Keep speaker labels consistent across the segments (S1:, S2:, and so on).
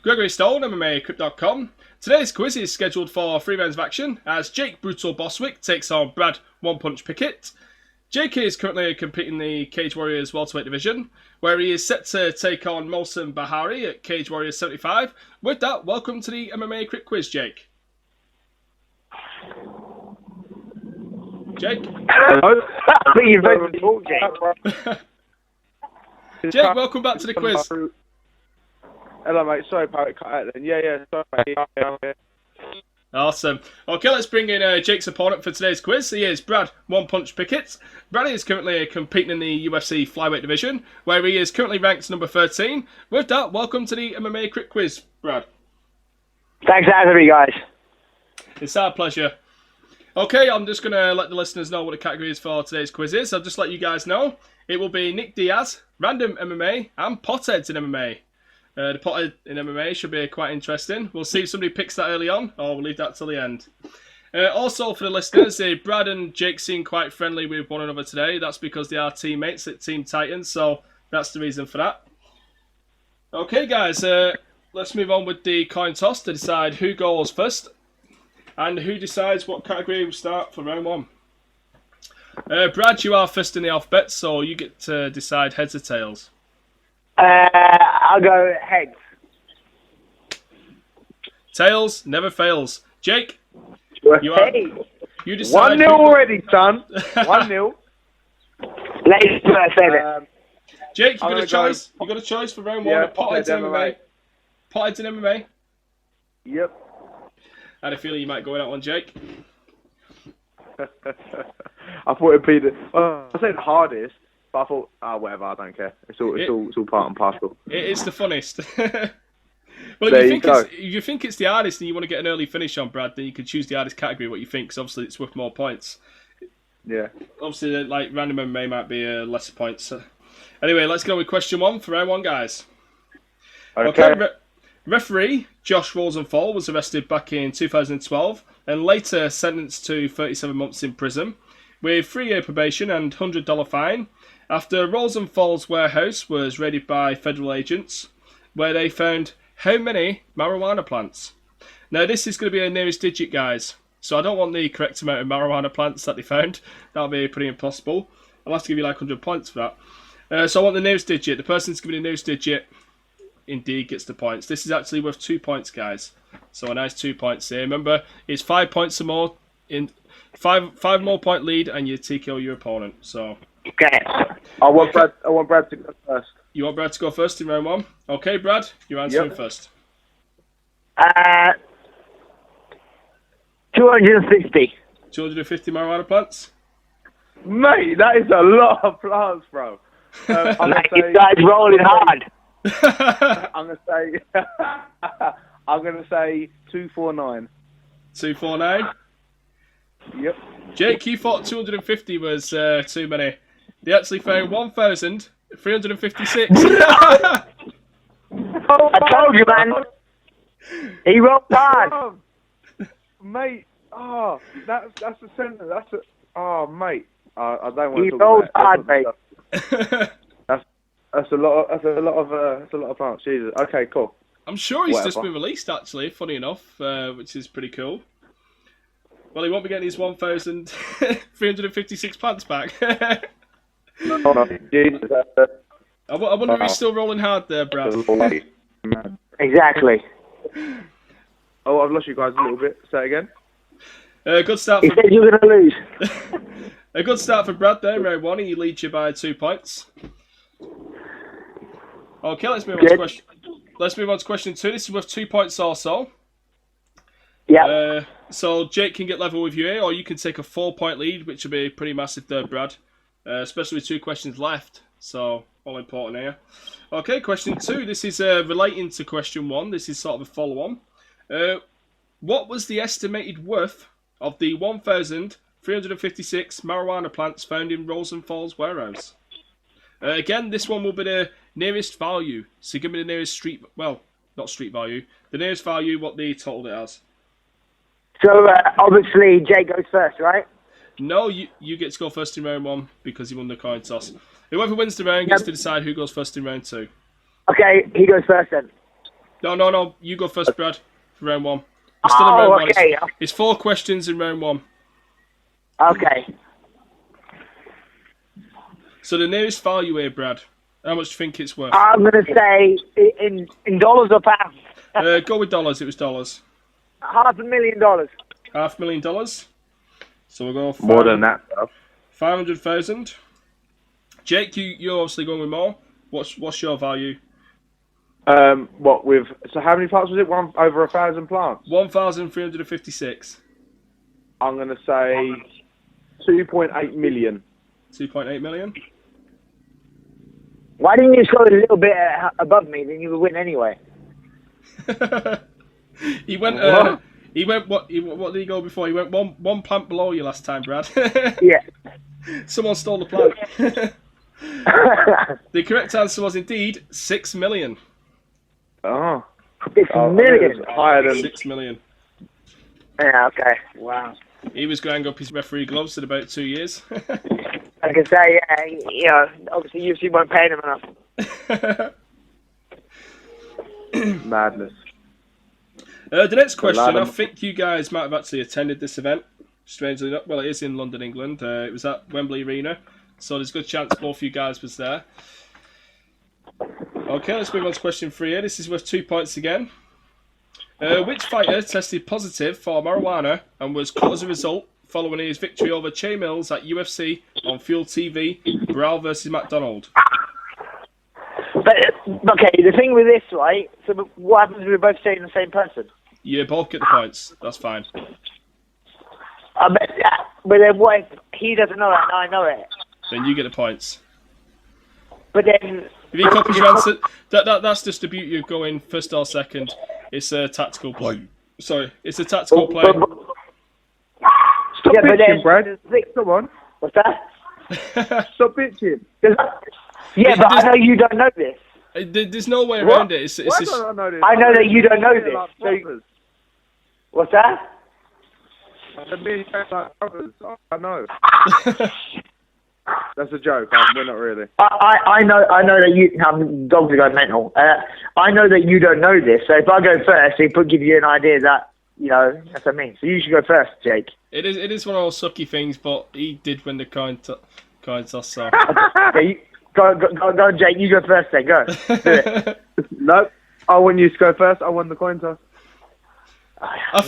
S1: Gregory Stone, MMA Crypt.com. Today's quiz is scheduled for 3 rounds of action as Jake Brutal Bostwick takes on Brad One Punch Pickett. Jake is currently competing in the Cage Warriors welterweight division, where he is set to take on Mohsen Bahari at Cage Warriors 75. With that, welcome to the MMA Crypt Quiz, Jake. Jake?
S2: Hello? You've to talk, Jake.
S1: Jake, welcome back to the quiz.
S2: Hello, mate. Sorry, Parrot, cut out then. Yeah, sorry.
S1: Awesome. Okay, let's bring in Jake's opponent for today's quiz. He is Brad One Punch Pickett. Brad is currently competing in the UFC flyweight division, where he is currently ranked number 13. With that, welcome to the MMA Crypt Quiz, Brad.
S2: Thanks for having me, guys.
S1: It's our pleasure. Okay, I'm just going to let the listeners know what the category is for today's quiz is. I'll just let you guys know. It will be Nick Diaz, random MMA, and potheads in MMA. The pothead in MMA should be quite interesting. We'll see if somebody picks that early on, or we'll leave that till the end. Also, for the listeners, Brad and Jake seem quite friendly with one another today. That's because they are teammates at Team Titans, so that's the reason for that. Okay, guys, let's move on with the coin toss to decide who goes first and who decides what category will start for round one. Brad, you are first in the alphabet, so you get to decide heads or tails.
S2: I'll go heads.
S1: Tails never fails. Jake, you decide.
S2: 1-0 already, son. 1-0. Ladies first,
S1: Jake, you got a choice. You got a choice for round one.
S2: Yeah,
S1: Potheads in MMA. Potheads in MMA.
S2: Yep.
S1: I had a feeling you might go in that one, Jake.
S2: I thought it'd be I said hardest, but I thought, whatever, I don't care. It's all part and parcel.
S1: It is the funnest. Well,
S2: there
S1: if you think it's the hardest and you want to get an early finish on, Brad, then you can choose the hardest category, what you think, because obviously it's worth more points.
S2: Yeah.
S1: Obviously, like random MMA might be lesser points. Anyway, let's go with question one for round one, guys.
S2: Okay.
S1: Referee Josh Rosenthal was arrested back in 2012 and later sentenced to 37 months in prison with 3-year probation and $100 fine after Rosenthal's warehouse was raided by federal agents where they found how many marijuana plants? Now this is going to be a nearest digit, guys, so I don't want the correct amount of marijuana plants that they found. That'll be pretty impossible. I'll have to give you like 100 points for that. So I want the nearest digit. The person's giving the nearest digit indeed gets the points. This is actually worth 2 points, guys. So a nice 2 points here. Remember, it's 5 points or more in five more point lead, and you TKO your opponent. So
S2: okay. I want Brad to go first.
S1: You want Brad to go first in round one? Okay, Brad, you're answering first.
S2: 250.
S1: 250 marijuana plants.
S2: Mate, that is a lot of plants, bro.
S3: You guys rolling hard.
S2: I'm gonna say 249.
S1: 249.
S2: Yep.
S1: Jake, you thought 250 was too many. They actually found 1,356.
S3: I told you, man. He rolled hard.
S2: Mate, that's the sentence. Mate. I don't want to
S3: he
S2: talk
S3: rolled
S2: about
S3: hard,
S2: mate. That's a lot of plants. Jesus. Okay, cool.
S1: I'm sure he's just been released, actually, funny enough, which is pretty cool. Well, he won't be getting his 1,356 plants back.
S2: No, Jesus.
S1: I wonder if he's still rolling hard there, Brad.
S3: Exactly.
S2: Oh, I've lost you guys a little bit. Say it again.
S1: Good start.
S3: He said you were going to lose.
S1: A good start for Brad there, round one. He leads you by 2 points. Okay, let's move on to question. Let's move on to question two. This is worth 2 points also.
S3: Yeah.
S1: So Jake can get level with you here, or you can take a 4-point lead, which will be pretty massive there, Brad. Especially with 2 questions left. So all important here. Okay, question two. This is relating to question one. This is sort of a follow-on. What was the estimated worth of the 1,356 marijuana plants found in Rosenthal's warehouse? Again, this one will be the nearest value. So give me the nearest not street value. The nearest value, what they totaled it as.
S3: So, obviously, Jay goes first, right?
S1: No, you get to go first in round one because you won the coin toss. Whoever wins the round gets to decide who goes first in round two.
S3: Okay, he goes first then.
S1: No. You go first, Brad, for round one. We're still in round one.
S3: Okay.
S1: It's 4 questions in round one.
S3: Okay.
S1: So the nearest value here, Brad. How much do you think it's worth?
S3: I'm going to say in dollars or pounds.
S1: Go with dollars. It was dollars.
S3: $500,000.
S1: $500,000. So we'll go
S2: More than that, stuff.
S1: 500,000. Jake, you're obviously going with more. What's your value?
S2: What with? So how many plants was it? Over 1,000 plants.
S1: 1,356.
S2: I'm gonna say 2.8 million.
S1: 2.8 million.
S3: Why didn't you just go a little bit above me? Then you would win anyway.
S1: He went. He went. What did he go before? He went one plant below you last time, Brad.
S3: Yeah.
S1: Someone stole the plant. The correct answer was indeed 6 million.
S2: Oh.
S3: 6 million.
S2: Higher than
S1: 6 million.
S3: Yeah. Okay. Wow.
S1: He was going up his referee gloves in about 2 years.
S3: I can say, obviously UFC won't pay him enough.
S2: madness.
S1: The next question, I think you guys might have actually attended this event. Strangely enough, well, it is in London, England. It was at Wembley Arena, so there's a good chance both of you guys was there. Okay, let's move on to question 3 here. This is worth 2 points again. Which fighter tested positive for marijuana and was cut as a result following his victory over Che Mills at UFC on Fuel TV, Brow versus McDonald?
S3: But, okay, the thing with this, right, so what happens if we're both saying the same person?
S1: You both get the points. That's fine.
S3: But then what if he doesn't know it and I know it?
S1: Then you get the points.
S3: But then...
S1: If he copies your answer, that's just the beauty of going first or second. It's a tactical play. Sorry, it's a tactical play.
S2: Stop bitching, Brad. Come on.
S3: What's that?
S2: Stop bitching.
S3: Yeah, but I know you don't know this.
S1: There's no way around it. It's
S2: Why
S1: just...
S2: don't I know this?
S3: I know that you don't know this. So... What's that?
S2: I know. That's a joke. We're not really.
S3: I know that you. Dogs are going mental. I know that you don't know this. So if I go first, it could give you an idea that that's what I mean. So you should go first, Jake.
S1: It is one of those sucky things, but he did win the coin toss. So.
S3: Okay, go, Jake. You go first. Then go. Do it.
S2: Nope. I want you to go first. I won the coin toss.
S1: I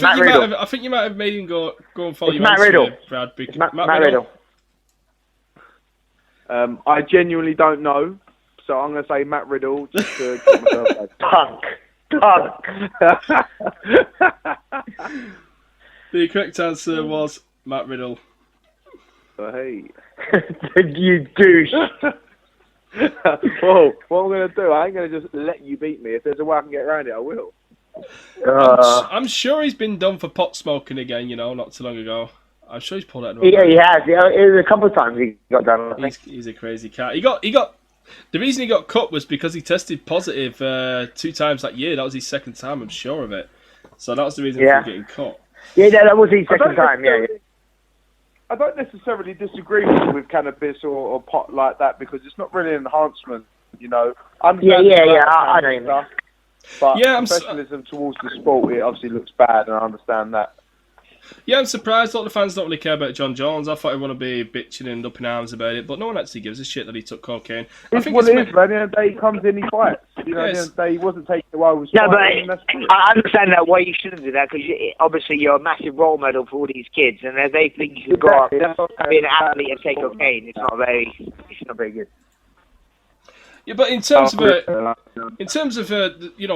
S1: think you might have made him go and follow
S3: it's
S1: your
S3: Matt
S1: answer,
S3: Riddle.
S1: Brad.
S3: Matt Riddle.
S2: I genuinely don't know, so I'm going to say Matt Riddle just to get myself back.
S3: Punk.
S1: The correct answer was Matt Riddle.
S2: So, hey.
S3: You douche.
S2: Whoa, what I'm going to do, I ain't going to just let you beat me. If there's a way I can get around it, I will.
S1: I'm sure he's been done for pot smoking again, not too long ago. I'm sure he's pulled out.
S3: Yeah, he has. Yeah, it was a couple of times he got done. I think.
S1: He's a crazy cat. He got. The reason he got cut was because he tested positive 2 times that year. That was his second time. I'm sure of it. So that was the reason for getting cut.
S3: Yeah, that was his second time. Yeah.
S2: I don't necessarily disagree with cannabis or pot like that because it's not really an enhancement. I know you mean. But professionalism towards the sport, it obviously looks bad, and I understand that.
S1: Yeah, I'm surprised a lot of the fans don't really care about John Jones. I thought he'd want to be bitching and up in arms about it, but no one actually gives a shit that he took cocaine.
S2: It's what it is, man. At the end of the day, he comes in, he fights. At the end of the day, he wasn't taking the way.
S3: Yeah, but I understand that why you shouldn't do that, because obviously you're a massive role model for all these kids, and they think you should go off and be an athlete and take cocaine. It's not very good.
S1: Yeah, but in terms of the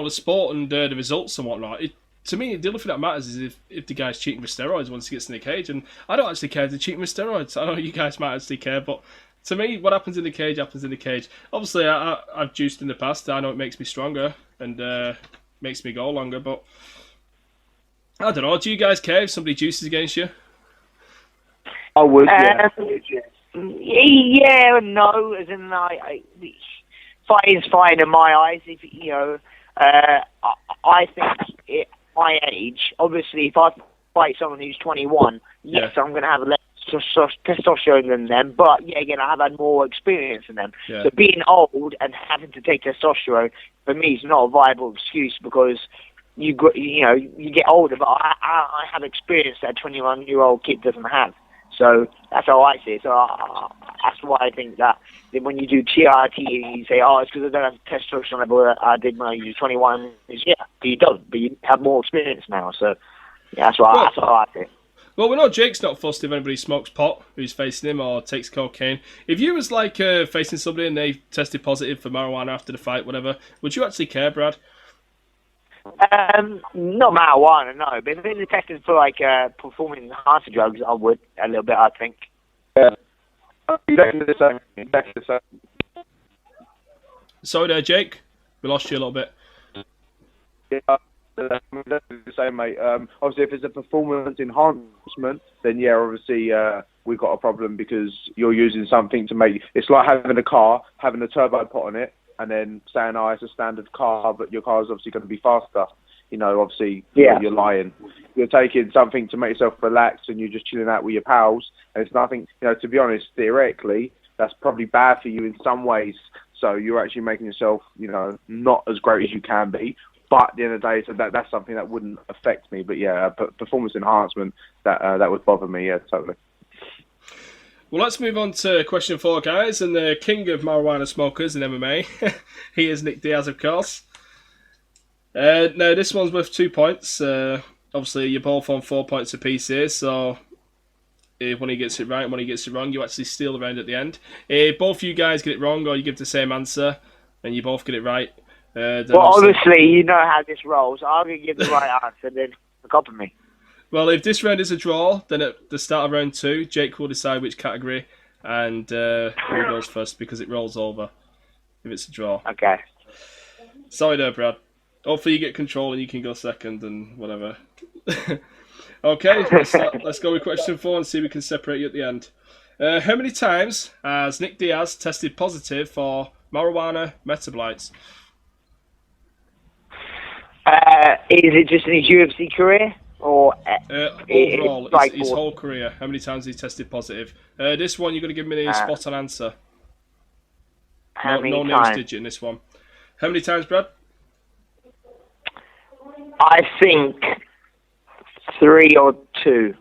S1: sport and the results and whatnot, to me, the only thing that matters is if the guy's cheating with steroids once he gets in the cage. And I don't actually care if they're cheating with steroids. I know you guys might actually care, but to me, what happens in the cage happens in the cage. Obviously, I've juiced in the past. I know it makes me stronger and makes me go longer, but I don't know. Do you guys care if somebody juices against you?
S2: I would, yeah.
S3: Yeah and no, as in fighting's fine in my eyes. If I think my age, obviously, if I fight someone who's 21, yes, I'm going to have less testosterone than them, but yeah, again, I have had more experience than them.
S1: Yeah.
S3: So being old and having to take testosterone for me is not a viable excuse because you get older, but I have experience that a 21-year-old kid doesn't have. So that's how I see it. So that's why I think that when you do TRT and you say, oh, it's because I don't have testosterone level that I did when I was 21, yeah, but you don't, but you have more experience now. So yeah, that's how I see it.
S1: Well, we know Jake's not fussed if anybody smokes pot who's facing him or takes cocaine. If you was like facing somebody and they tested positive for marijuana after the fight, whatever, would you actually care, Brad?
S3: Not marijuana, no. But if they're tested for like performance enhancing drugs, I would a little bit. I think.
S2: Yeah. Exactly the same.
S1: Sorry there, Jake. We lost you a little bit.
S2: Yeah. Exactly the same, mate. Obviously, if it's a performance enhancement, then yeah, obviously we've got a problem because you're using something to make. It's like having a car, having a turbo pot on it, and then saying, "Oh, it's a standard car, but your car is obviously going to be faster." You know, obviously, you're lying. You're taking something to make yourself relax, and you're just chilling out with your pals, and it's nothing. You know, to be honest, theoretically, that's probably bad for you in some ways. So you're actually making yourself, not as great as you can be. But at the end of the day, so that's something that wouldn't affect me. But yeah, performance enhancement, that would bother me, yeah, totally.
S1: Well, let's move on to question 4, guys. And the king of marijuana smokers in MMA, he is Nick Diaz, of course. Now, this one's worth 2 points. Obviously, you're both on 4 points apiece here, so if one of you gets it right and one of you gets it wrong, you actually steal the round at the end. If both you guys get it wrong or you give the same answer and you both get it right,
S3: well, obviously, you know how this rolls. I'm going to give the right answer, then copy me.
S1: Well, if this round is a draw, then at the start of round 2, Jake will decide which category and who goes first because it rolls over if it's a draw.
S3: Okay.
S1: Sorry there, Brad. Hopefully you get control and you can go second and whatever. Okay, let's go with question 4 and see if we can separate you at the end. How many times has Nick Diaz tested positive for marijuana metabolites?
S3: Is it just in his UFC career? Or
S1: overall, his whole career, how many times he tested positive? This one, you're going to give me a spot-on answer. No names digit in this one. How many times, Brad?
S3: I think 3 or 2.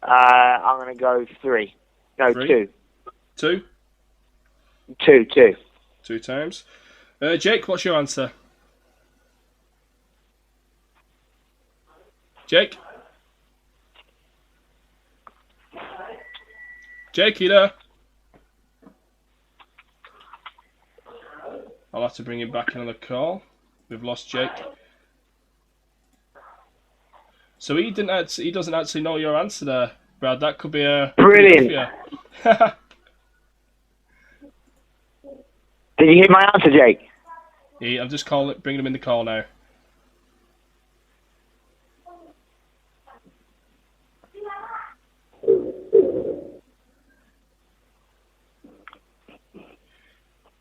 S3: I'm going to go 3. No, 3?
S1: 2.
S3: 2.
S1: 2 times. Jake, what's your answer? Jake? Jake, you there? I'll have to bring him back in on the call. We've lost Jake. So he doesn't actually know your answer there, Brad. That could be a
S3: brilliant. Did you hear my answer, Jake?
S1: Yeah, I'm just bringing him in the call now.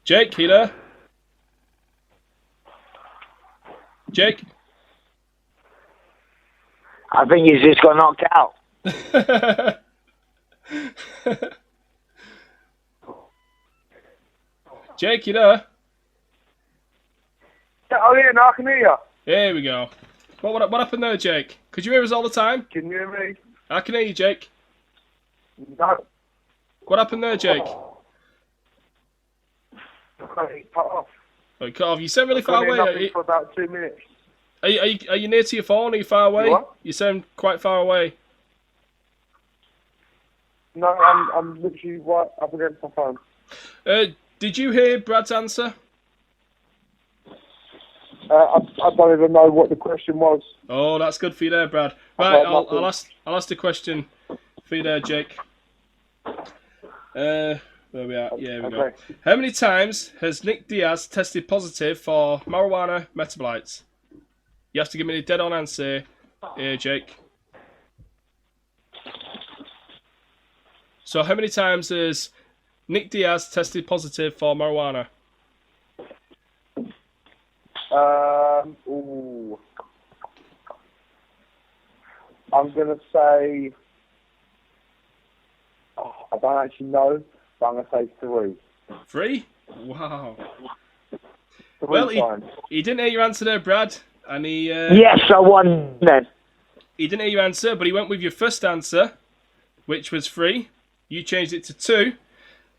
S1: Jake, you there? Jake?
S3: I think he's just got knocked out.
S1: Jake, you there?
S2: Oh yeah, no, I can hear you.
S1: There we go. What happened there, Jake? Could you hear us all the time?
S2: Can you hear me?
S1: I can hear you, Jake.
S2: No.
S1: What happened there, Jake?
S2: Cut off.
S1: Oh, cut off. You sound really far away.
S2: For about 2 minutes.
S1: Are you near to your phone? Are you far away?
S2: What?
S1: You sound quite far away.
S2: No, I'm literally right up against my phone.
S1: Did you hear Brad's answer?
S2: I don't even know what the question was.
S1: Oh, that's good for you there, Brad. Right, I'll ask the question for you there, Jake. Where we at? Yeah, we go. How many times has Nick Diaz tested positive for marijuana metabolites? You have to give me a dead-on answer here, Jake. So how many times has Nick Diaz tested positive for marijuana?
S2: I'm going to say don't actually know, but I'm going to say 3.
S1: 3? Wow.
S2: 3
S1: Well,
S2: times.
S1: he didn't hear your answer there, Brad. And he...
S3: yes, I won then.
S1: He didn't hear your answer, but he went with your first answer, which was 3. You changed it to 2.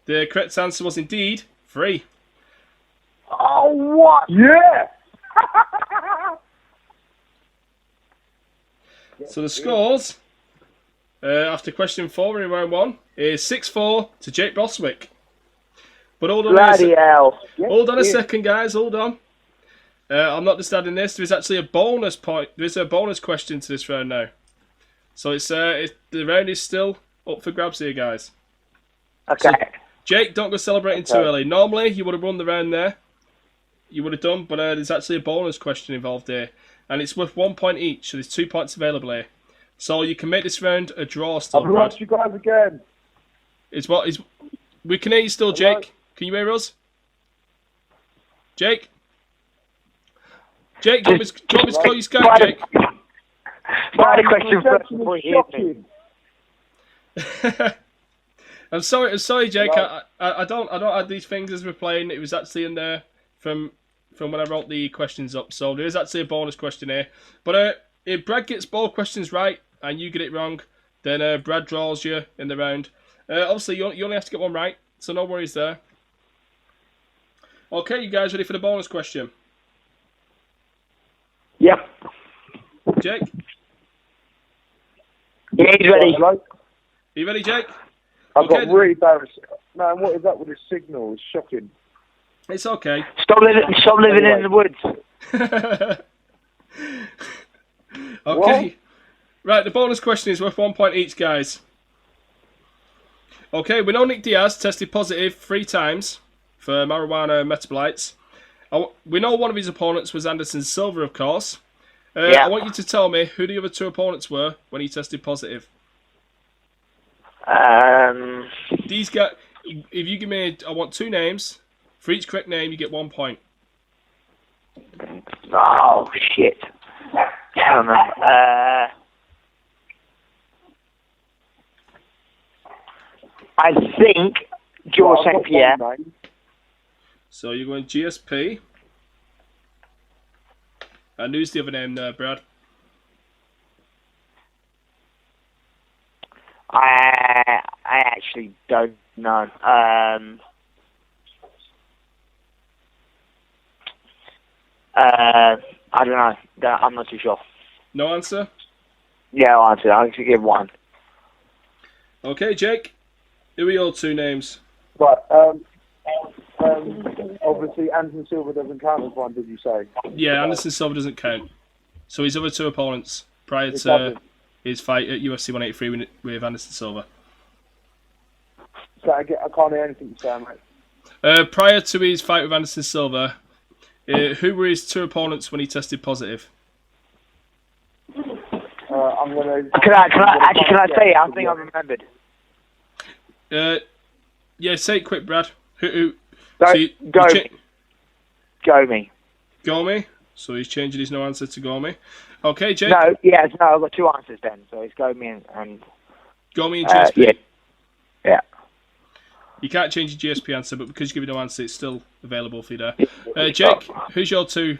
S1: The correct answer was indeed 3.
S3: Oh, what?
S2: Yeah!
S1: So the scores, after question 4 in round 1, is 6-4 to Jake Bostwick. But hold on
S3: Bloody hell.
S1: Hold on a second, guys. Hold on. I'm not just adding this. There's actually a bonus point. There's a bonus question to this round now. So the round is still up for grabs here, guys.
S3: Okay.
S1: So, Jake, don't go celebrating too early. Normally, you would have won the round there. You would have done, but there's actually a bonus question involved here. And it's worth 1 point each, so there's 2 points available here. So you can make this round a draw still,
S2: I've lost you guys again.
S1: We can hear you still, Jake. Can you hear us? Jake? Jake, do you want me to call you Skype, Jake?
S3: Fire the question first before you hear me.
S1: I'm sorry, Jake. I don't add these things as we're playing. It was actually in there from when I wrote the questions up. So there is actually a bonus question here. But if Brad gets both questions right and you get it wrong, then Brad draws you in the round. Obviously, you only have to get one right, so no worries there. Okay, you guys ready for the bonus question?
S3: Yep.
S1: Jake?
S3: Yeah, he's ready.
S1: Are you ready, Jake?
S2: I've got really bad... Man, what is that with this signal? It's shocking.
S1: It's okay.
S3: Stop living in the woods.
S1: Okay.
S2: What?
S1: Right, the bonus question is worth 1 point each, guys. Okay, we know Nick Diaz tested positive 3 times for marijuana metabolites. We know one of his opponents was Anderson Silva, of course. I want you to tell me who the other 2 opponents were when he tested positive. These guys, if you give me, I want 2 names. For each correct name, you get 1 point.
S3: Oh, shit. I don't know. I think George St. Pierre.
S1: So you're going GSP. And who's the other name there, Brad?
S3: I actually don't know. I don't know. I'm not too sure.
S1: No answer?
S3: Yeah, I'll answer. I'll give 1.
S1: Okay, Jake. Who are your 2 names?
S2: Right. Obviously, Anderson Silva doesn't count as one, did you say?
S1: Yeah, Anderson Silva doesn't count. So his other 2 opponents prior to his fight at UFC 183 with Anderson Silva.
S2: So I can't hear anything you say, mate.
S1: Prior to his fight with Anderson Silva, who were his 2 opponents when he tested positive?
S2: I'm gonna.
S3: Can I say it? I think I remembered.
S1: Yeah, say it quick, Brad. Who?
S3: Gomi.
S1: Gomi. So he's changing his no answer to Gomi. Okay, Jake.
S3: No, I've got 2 answers then. So it's Gomi and
S1: Gomi and GSP.
S3: Yeah.
S1: You can't change your GSP answer, but because you give me no answer, it's still available for you there. Jake, who's your two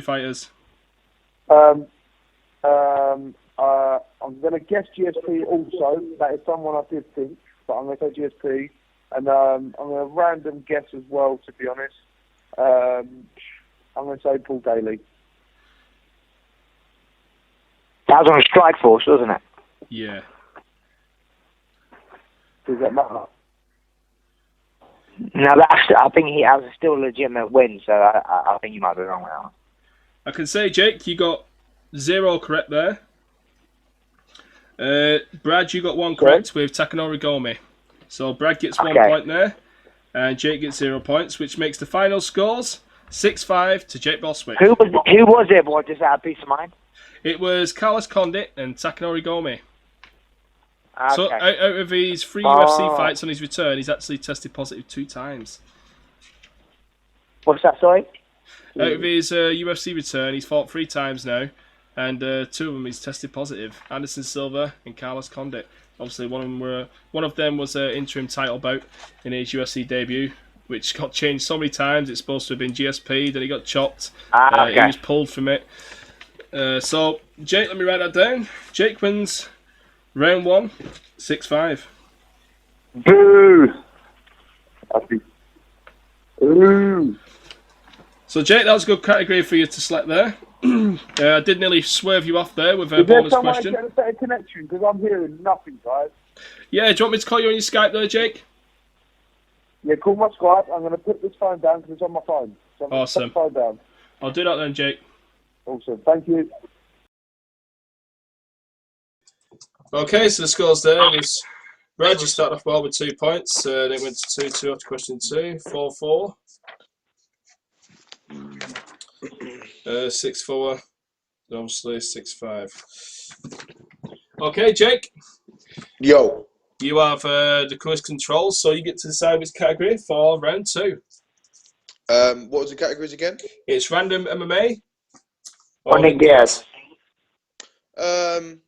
S1: fighters?
S2: I'm going to guess GSP also. That is someone I did think, but I'm going to say GSP. And I'm going to random guess as well, to be honest. I'm going to say Paul Daly.
S3: That was on Strike Force, wasn't it?
S1: Yeah.
S2: Does that matter?
S3: No, I think he has still a legitimate win, so I think you might be wrong with that one.
S1: I can say, Jake, you got 0 correct there. Brad, you got 1 correct with Takanori Gomi. So Brad gets 1 point there, and Jake gets 0 points, which makes the final scores 6-5 to Jake Bostwick.
S3: Who was it, boy? Just out of peace of mind?
S1: It was Carlos Condit and Takanori Gomi.
S3: Okay.
S1: So out of his 3 UFC fights on his return, he's actually tested positive 2 times.
S3: What's that, sorry?
S1: Out of his UFC return, he's fought 3 times now. and 2 of them he's tested positive. Anderson Silva and Carlos Condit. Obviously, one of them was an interim title bout in his UFC debut, which got changed so many times. It's supposed to have been GSP, then he got chopped.
S3: Okay.
S1: He was pulled from it. So, Jake, let me write that down. Jake wins round 1, 6-5.
S2: Boo! Ooh.
S1: So, Jake, that was a good category for you to select there. I did nearly swerve you off there with a bonus question.
S2: Is there someone get a better connection? Because I'm hearing nothing, guys.
S1: Yeah, do you want me to call you on your Skype there, Jake?
S2: Yeah, call my Skype. I'm going to put this phone down because it's on my phone. So
S1: Awesome.
S2: Put the phone down.
S1: I'll do that then, Jake.
S2: Awesome. Thank you.
S1: Okay, so the scores there was Brad, you started off well with 2 points. Then it went to 2-2 after question 2, 4-4. 6-4, obviously 6-5. Okay, Jake.
S4: Yo.
S1: You have the quiz controls, so you get to decide which category for round 2.
S4: What was the categories again?
S1: It's random MMA.
S3: Or Nick Diaz.
S4: I'm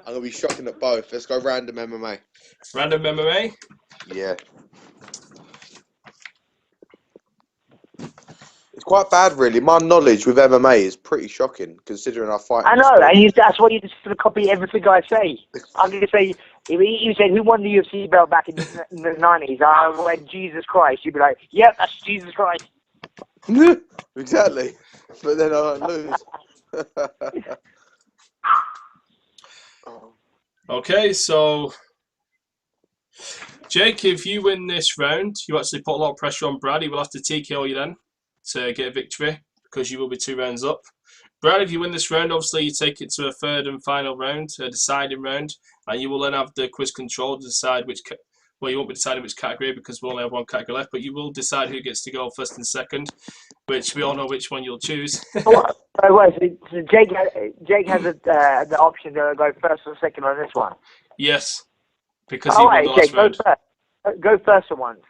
S4: gonna be shocking at both. Let's go random MMA.
S1: Random MMA?
S4: Yeah. It's quite bad, really. My knowledge with MMA is pretty shocking, considering I fight.
S3: I know, and that's why you just sort of copy everything I say. I'm going to say, if you said, who won the UFC belt back in the 90s? I went, Jesus Christ. You'd be like, yep, that's Jesus Christ.
S4: Exactly. But then I lose.
S1: Okay, so Jake, if you win this round, you actually put a lot of pressure on Brad. He will have to TKO you then to get a victory because you will be 2 rounds up. Brad, if you win this round, obviously you take it to a 3rd and final round, a deciding round, and you will then have the quiz control to decide which. Well, you won't be deciding which category because we only have 1 category left, but you will decide who gets to go 1st and 2nd, which we all know which one you'll choose.
S3: So Jake has the option to go 1st or 2nd on this one.
S1: Yes, because he won the last
S3: Jake,
S1: round.
S3: Go first for once.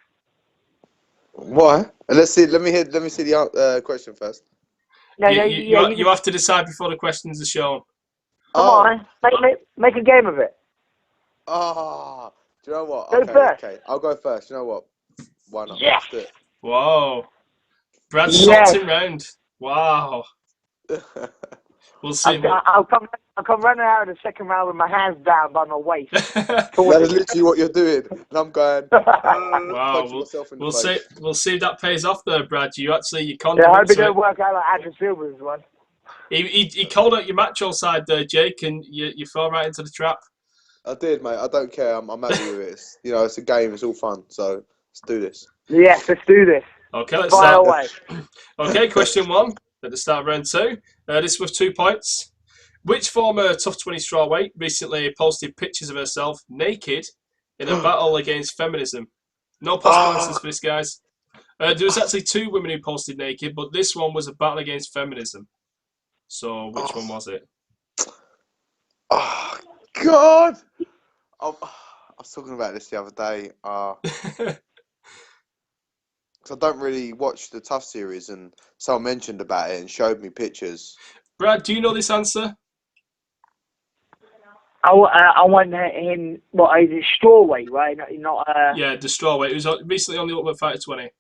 S4: Why? Let's see. Let me see the question first.
S3: No,
S1: you have to decide before the questions are shown.
S3: Come on, make a game of it.
S4: Ah, do you know what?
S3: Go first.
S4: Okay, I'll go first. You know what? Why not?
S3: Yes.
S4: Let's do it.
S1: Wow, Brad's sorting round. Wow. We'll see.
S3: I'll come running out of the 2nd round with my hands down by my waist.
S4: That's literally what you're doing, and I'm going.
S1: Wow, we'll see if that pays off there, Brad. You conned him.
S3: I hope it don't work out like Andrew Silver's one.
S1: He called out your macho side there, Jake, and you fell right into the trap.
S4: I did, mate. I don't care. I'm happy with it. It's a game. It's all fun. So let's do this.
S3: Yes, let's do this.
S1: Okay, let's start. Okay, question 1 at the start of round 2. This was 2 points. Which former Tough 20 strawweight recently posted pictures of herself naked in a battle against feminism? No possible answers for this, guys. There was actually 2 women who posted naked, but this one was a battle against feminism. So, which one was it?
S4: Oh, God! I was talking about this the other day. Because I don't really watch the Tough series, and someone mentioned about it and showed me pictures.
S1: Brad, do you know this answer?
S3: I want him. What is it? Strawweight, right? Not.
S1: Yeah, the strawweight. It was recently on the Ultimate Fighter 20.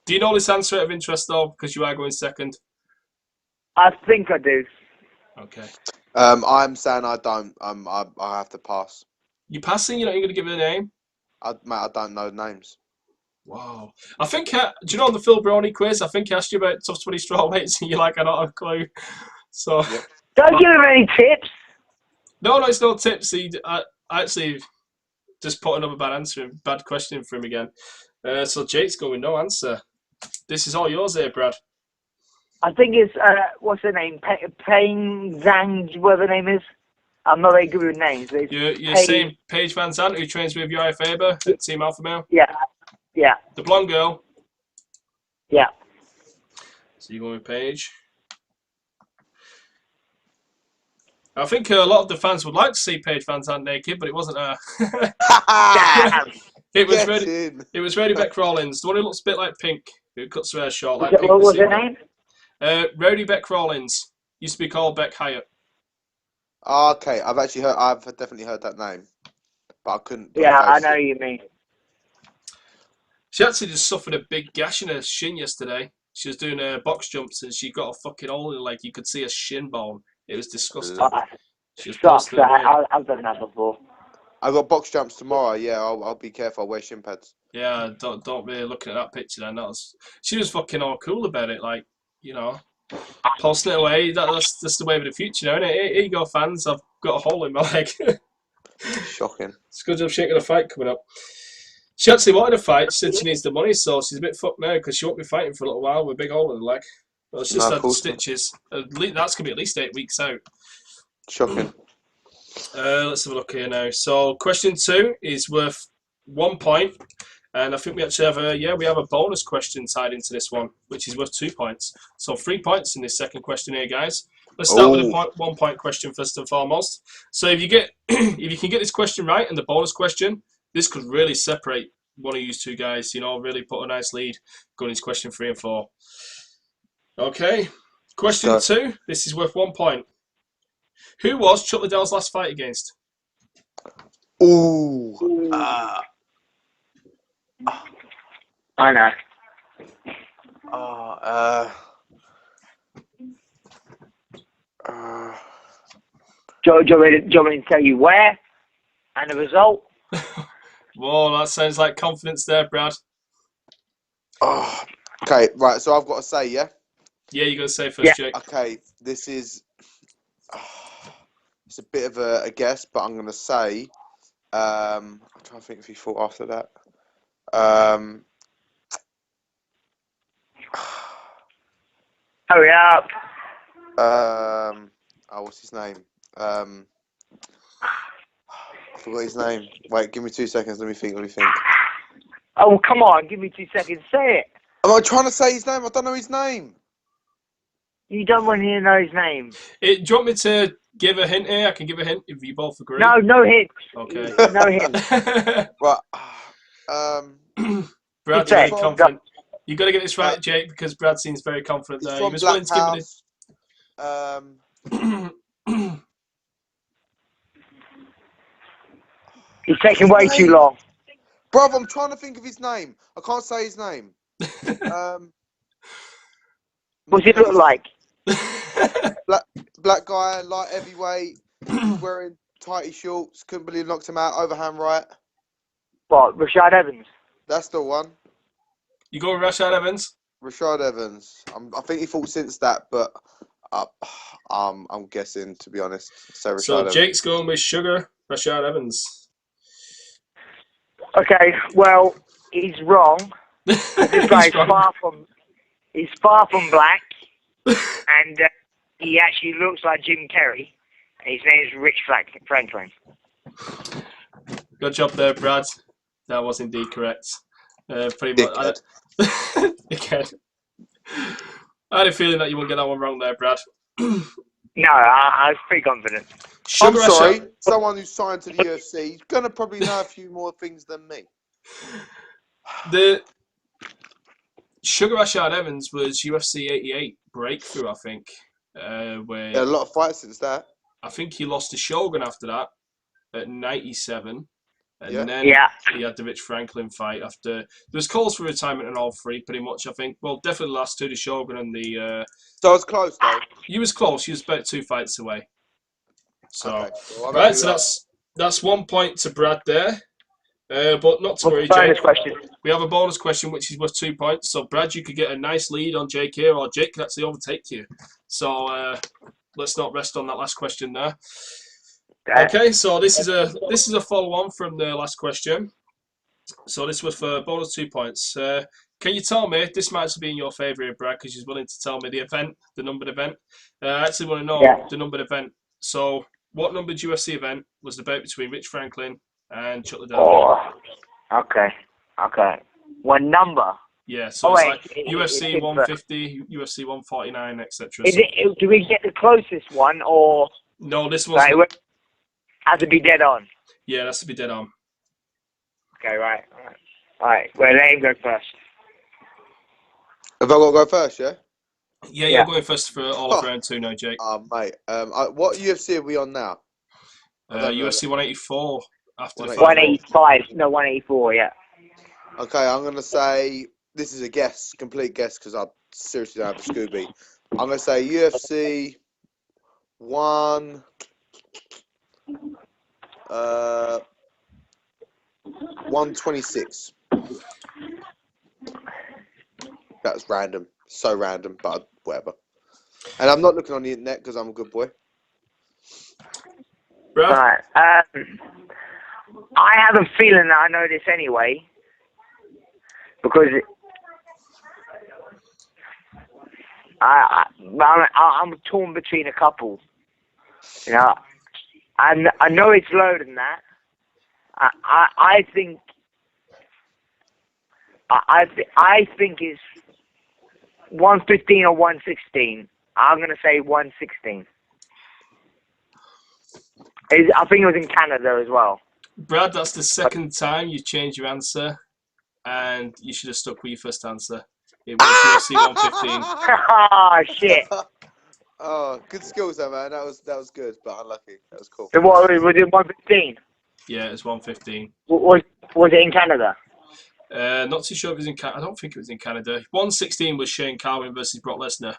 S1: Do you know this answer out of interest though? Because you are going 2nd.
S3: I think I do.
S1: Okay.
S4: I'm saying I don't. I have to pass.
S1: You passing? You're not even going to give it a name?
S4: Mate, I don't know names.
S1: Wow. I think, do you know on the Phil Brownie quiz, I think he asked you about Tough 20 strawweights and you're like, I don't have a clue. So. Yep.
S3: Don't give him any tips.
S1: No, it's no tips. I actually just put another bad question for him again. So Jake's going with no answer. This is all yours here, Brad.
S3: I think it's, what's her name? Payne Zhang, whatever her name is. I'm not very good with names.
S1: You're saying Paige Van Zandt, who trains with Uriah Faber at Team Alpha Male?
S3: Yeah.
S1: The blonde girl?
S3: Yeah.
S1: So you're going with Paige. I think a lot of the fans would like to see Paige Van Zandt naked, but it wasn't her. It was Reddy Beck Rawlins, the one who looks a bit like Pink. who cuts her hair short like
S3: What was her name?
S1: Rowdy Beck Rawlins. Used to be called Beck Hyatt.
S4: Oh, okay, I've definitely heard that name, but I couldn't.
S3: Yeah, I know you mean.
S1: She actually just suffered a big gash in her shin yesterday. She was doing box jumps and she got a fucking hole in her leg. You could see her shin bone. It was disgusting. She was
S3: sucks. I've done that before.
S4: I got box jumps tomorrow. Yeah, I'll be careful. I'll wear shin pads.
S1: Yeah, don't be looking at that picture then. She was fucking all cool about it, like, you know, posting it away. That's the way of the future now, isn't it? Here you go, fans. I've got a hole in my leg.
S4: Shocking.
S1: It's good job she ain't got a fight coming up. She actually wanted a fight. She said she needs the money, so she's a bit fucked now because she won't be fighting for a little while with a big hole in the leg. Well, it's just had the stitches. That's going to be at least 8 weeks out.
S4: Shocking.
S1: Let's have a look here now. So, question 2 is worth 1 point. And I think we actually have a bonus question tied into this one, which is worth 2 points. So 3 points in this second question here, guys. Let's start with a 1 point question first and foremost. So if you can get this question right and the bonus question, this could really separate one of you two guys. You know, really put a nice lead going into question 3 and 4. Okay, question 2. This is worth 1 point. Who was Chuck Liddell's last fight against?
S3: I know. Do you want me to tell you where and the result?
S1: Whoa, that sounds like confidence there, Brad.
S4: Okay, right. So I've got to say, yeah.
S1: Yeah, you got to say first, Jake.
S4: Okay, this is. It's a bit of a guess, but I'm going to say. I'm trying to think if he fought after that.
S3: Hurry up.
S4: What's his name? I forgot his name. Wait, give me 2 seconds. Let me think.
S3: Oh, come on. Give me 2 seconds. Say it.
S4: Am I trying to say his name? I don't know his name.
S3: You don't want to know his name.
S1: Do you want me to give a hint here? I can give a hint if you both agree.
S3: No hints.
S1: Okay.
S3: No hints.
S4: Right.
S1: Brad's very confident. You got to get this right, Jake, because Brad seems very confident there. He was willing to give it.
S3: He's taking way too long.
S4: Bruv, I'm trying to think of his name. I can't say his name.
S3: What's he look like?
S4: Black guy, light heavyweight, wearing tighty shorts. Couldn't believe knocked him out. Overhand right.
S3: What, Rashad Evans?
S4: That's the one.
S1: You go with Rashad Evans?
S4: Rashad Evans. I think he fought since that, but I'm guessing, to be honest. So
S1: Jake's going with Sugar Rashad Evans.
S3: Okay, well, he's wrong. This guy he's far from black, and he actually looks like Jim Carrey. His name is Rich Franklin.
S1: Good job there, Brad. That was indeed correct. Pretty much. Again, I had a feeling that you wouldn't get that one wrong there, Brad.
S3: No, I was pretty confident.
S4: I'm sorry, someone who's signed to the UFC is going to probably know a few more things than me.
S1: The Sugar Rashad Evans was UFC 88 breakthrough, I think. Where
S4: a lot of fights since that.
S1: I think he lost to Shogun after that at 97. And then he had the Rich Franklin fight after. There was calls for retirement in all three, pretty much, I think. Well, definitely the last two, the Shogun and the...
S4: So I was close, though.
S1: He was close. He was about 2 fights away. So,
S4: okay. Well,
S1: right, so that's 1 point to Brad there. But not to worry, Jake. We have a bonus question, which is worth 2 points. So, Brad, you could get a nice lead on Jake here, or Jake could actually overtake you. So, let's not rest on that last question there. Okay, so this is a follow-on from the last question. So this was for bonus 2 points. Can you tell me, this might have been your favourite, Brad, because you're willing to tell me the event, the numbered event. I actually want to know the numbered event. So what numbered UFC event was the bout between Rich Franklin and Chuck Liddell?
S3: Oh, okay. What number?
S1: Yeah, so it's like UFC 150, UFC 149, etc.
S3: Do we get the closest one, or...
S1: No, this was...
S3: Has to be dead on.
S1: Yeah, it has to be dead on.
S3: Okay, right. Well, let him go first.
S4: Have I got to go first? Yeah.
S1: Yeah, you're going first for all of round 2 now, Jake.
S4: Mate. What UFC are we on now?
S1: UFC 184 after
S3: 185. No, 184. Yeah.
S4: Okay, I'm gonna say this is a guess, complete guess, because I seriously don't have a Scooby. I'm gonna say UFC 126. That's random, so random, but whatever. And I'm not looking on the internet because I'm a good boy.
S1: Brad?
S3: Right. I have a feeling that I know this anyway, because I'm torn between a couple. You know, I know it's lower than that. I think it's 115 or 116. I'm gonna say 116. I think it was in Canada as well.
S1: Brad, that's the second time you changed your answer, and you should have stuck with your first answer. It was UFC 115.
S3: Oh shit!
S4: Oh, good skills though, man. That was good, but unlucky. That was cool.
S3: So what was it? 115?
S1: Yeah, it was 115.
S3: Was it in Canada?
S1: Not too sure if it was in Canada. I don't think it was in Canada. 116 was Shane Carwin versus Brock Lesnar,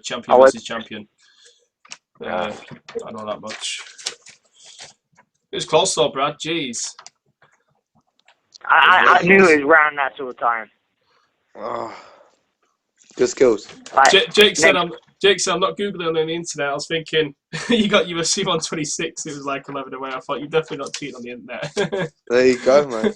S1: champion versus champion. I know that much. It was close though, Brad. Jeez.
S3: I knew it was around that sort of time.
S4: Oh, good skills.
S3: Right.
S1: Jake said I'm not Googling on the internet. I was thinking you got UFC 126. It was like 11 away. I thought you're definitely not cheating on the internet.
S4: There you go, man.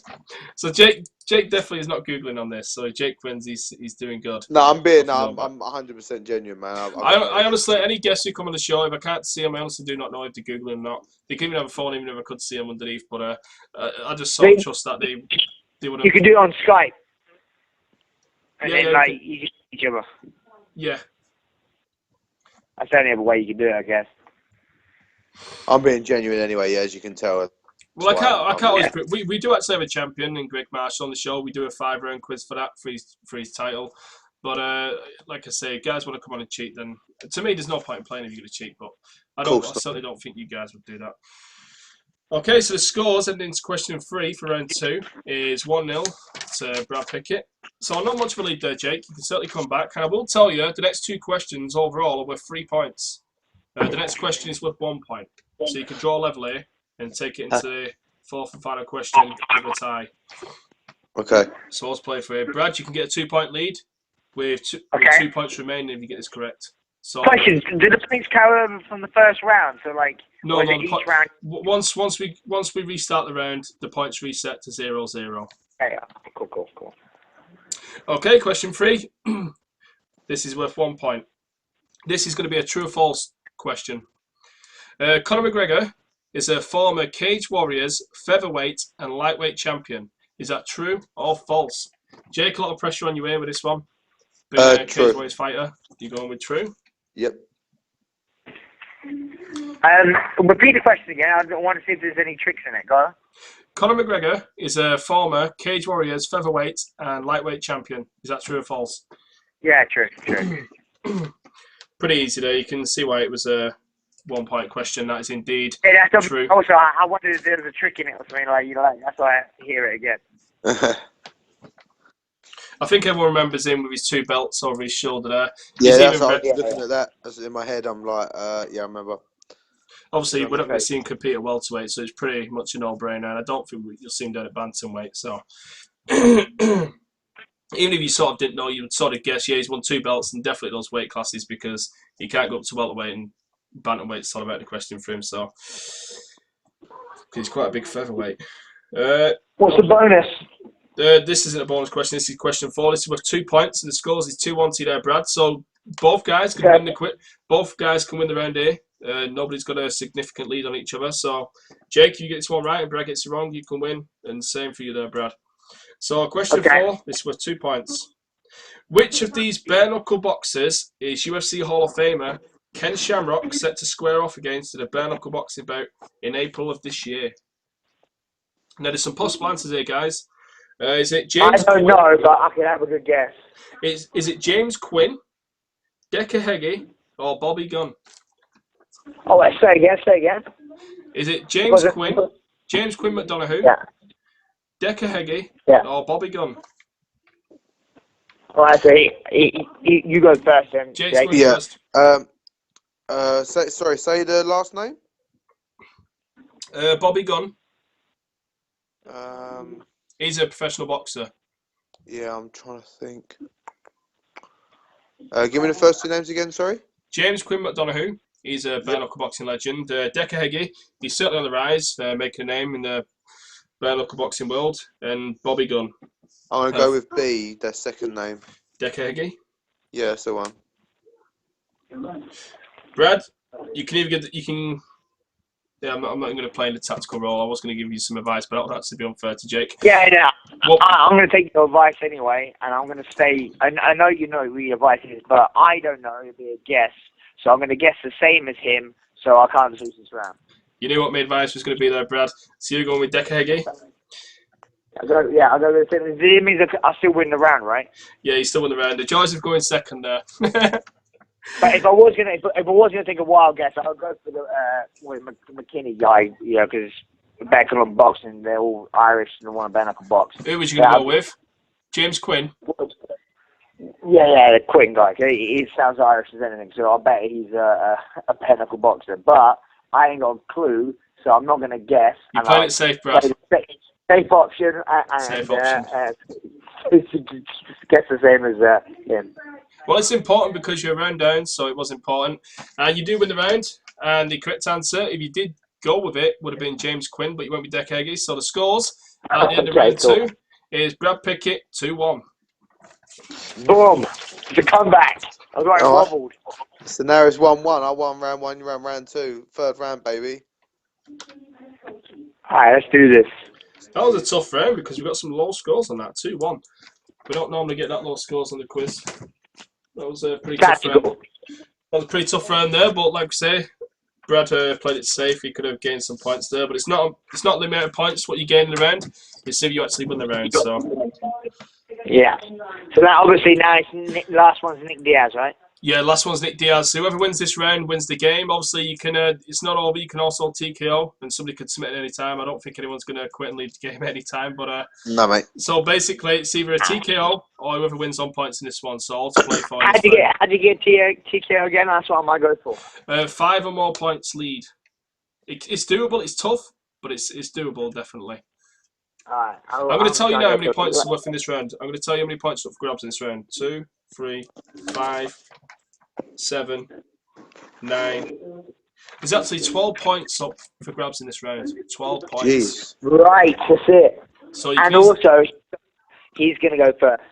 S1: So Jake definitely is not Googling on this. So Jake wins. He's doing good.
S4: No, I'm 100% genuine, man.
S1: I honestly, any guests who come on the show, if I can't see them, I honestly do not know if they're Googling or not. They can even have a phone, even if I could see them underneath. But I just sort of trust that they would have.
S3: You can do it on Skype. And
S1: Yeah,
S3: then, like, you can see each other.
S1: Yeah.
S3: That's the only other way you can do it, I guess.
S4: I'm being genuine anyway, yeah, as you can tell.
S1: Well, I can't always. We do actually have a champion in Greg Marshall on the show. We do a 5-round quiz for that for his title. But like I say, guys want to come on and cheat, then to me, there's no point in playing if you're going to cheat. But I certainly don't think you guys would do that. Okay, so the scores ending into question 3 for round 2 is 1-0 to Brad Pickett. So not much of a lead there, Jake. You can certainly come back. And I will tell you, the next 2 questions overall are worth 3 points. The next question is worth 1 point. So you can draw level here and take it into the 4th and final question with a tie.
S4: Okay.
S1: So let's play for it. Brad, you can get a 2-point lead with 2 points remaining if you get this correct. So,
S3: question: do the points carry over from the first round? So like,
S1: no,
S3: each round.
S1: Once we restart the round, the points reset to 0-0.
S3: Yeah, cool.
S1: Okay, question 3. This is worth 1 point. This is going to be a true or false question. Conor McGregor is a former Cage Warriors featherweight and lightweight champion. Is that true or false? Jake, a lot of pressure on you here with this one. Being
S4: true.
S1: Cage Warriors fighter. You going with true?
S4: Yep.
S3: Repeat the question again. I want to see if there's any tricks in it, go on.
S1: Conor McGregor is a former Cage Warriors featherweight and lightweight champion. Is that true or false?
S3: Yeah, true.
S1: Pretty easy there. You can see why it was a 1 point question. That is indeed true.
S3: Also, I wondered if there was a trick in it or something that's why I have to hear it again.
S1: I think everyone remembers him with his 2 belts over his shoulder there.
S4: Yeah, that's what I was looking at that. That's in my head. I'm like, yeah, I remember.
S1: Obviously, we're not going to see him compete at welterweight, so it's pretty much a no-brainer. And I don't think you'll see him down at bantamweight. So even if you sort of didn't know, you would sort of guess, yeah, he's won 2 belts and definitely those weight classes because he can't go up to welterweight and bantamweight's sort of out of the question for him. So he's quite a big featherweight.
S3: What's the bonus?
S1: This isn't a bonus question. This is question 4. This is worth 2 points, and the scores is 2-1 to you there, Brad. So both guys can win the Both guys can win the round here. Nobody's got a significant lead on each other. So Jake, you get this one right, and Brad gets it wrong, you can win. And same for you there, Brad. So question 4. This is worth 2 points. Which of these bare knuckle boxers is UFC Hall of Famer Ken Shamrock set to square off against in a bare knuckle boxing bout in April of this year? Now there's some possible answers here, guys. Is it James?
S3: I don't know, but I can have a good guess.
S1: Is it James Quinn, Decker Heggie, or Bobby Gunn?
S3: Oh, wait, say again.
S1: Is it James Quinn McDonough,
S3: yeah.
S1: Decker Heggie, or Bobby Gunn?
S3: All right, so you go first then.
S1: James Quinn first.
S4: Say the last name.
S1: Bobby Gunn.
S4: He's
S1: a professional boxer.
S4: Yeah, I'm trying to think. Give me the first two names again, sorry.
S1: James Quinn McDonough. He's a bare-knuckle boxing legend. Decker Heggie. He's certainly on the rise, making a name in the bare-knuckle boxing world. And Bobby Gunn.
S4: I'm going to go with B, their second name.
S1: Decker Heggie?
S4: Yeah, that's the one.
S1: Brad, you can either I'm not going to play in the tactical role. I was going to give you some advice, but that would actually be unfair to Jake.
S3: Yeah, I'm going to take your advice anyway, and I'm going to say, I know you know who your advice is, but I don't know. It'll be a guess. So I'm going to guess the same as him, so I can't lose this round.
S1: You knew what my advice was going to be there, Brad. So you're going with Decker Heggie?
S3: I'll go with the same. It means I still win the round, right?
S1: Yeah, you still win the round. The choice of going second there.
S3: But if I was gonna take a wild guess, I'll go for the McKinney guy, because back on boxing, they're all Irish and they want to bare-knuckle box.
S1: Who was you going to go with? James Quinn?
S3: Yeah, the Quinn guy. He sounds Irish as anything, so I'll bet he's a bare-knuckle boxer. But I ain't got a clue, so I'm not going to guess.
S1: You're playing it safe, Brad.
S3: Safe option.
S1: Safe option.
S3: Guess the same as him.
S1: Well, it's important because you're a round down, so it was important. You do win the round, and the correct answer, if you did go with it, would have been James Quinn, but you went with Decker Heggie. So the scores at the end of round 2 is Brad Pickett 2-1.
S3: Boom! It's a comeback. I got wobbled.
S4: So now it's 1-1. I won round 1, you won round 2. Third round, baby.
S3: Alright, let's do this.
S1: That was a tough round because we got some low scores on that, 2-1. We don't normally get that low scores on the quiz. That was a pretty tough round. That was a pretty tough round there, but like I say, Brad played it safe. He could have gained some points there, but it's not the amount of points what you gain in the round. It's if you actually win the round. So
S3: yeah. So that obviously now it's last one's Nick Diaz, right?
S1: Yeah, last one's Nick Diaz. So whoever wins this round wins the game. Obviously, you can. It's not over. You can also TKO, and somebody could submit at any time. I don't think anyone's going to quit and leave the game at any time. But
S4: no, mate.
S1: So basically, it's either a TKO or whoever wins on points in this one. So all to play for.
S3: How'd you get TKO again? That's what I might go for.
S1: 5 or more points lead. It's doable. It's tough, but it's doable definitely.
S3: Alright.
S1: I'm going to tell you now how many points are worth in this round. I'm going to tell you how many points are up for grabs in this round. 2, 3, 5, 7, 9. There's actually 12 points up for grabs in this round. 12 points.
S4: Jeez.
S3: Right, that's it.
S1: So
S3: also, he's going to go first.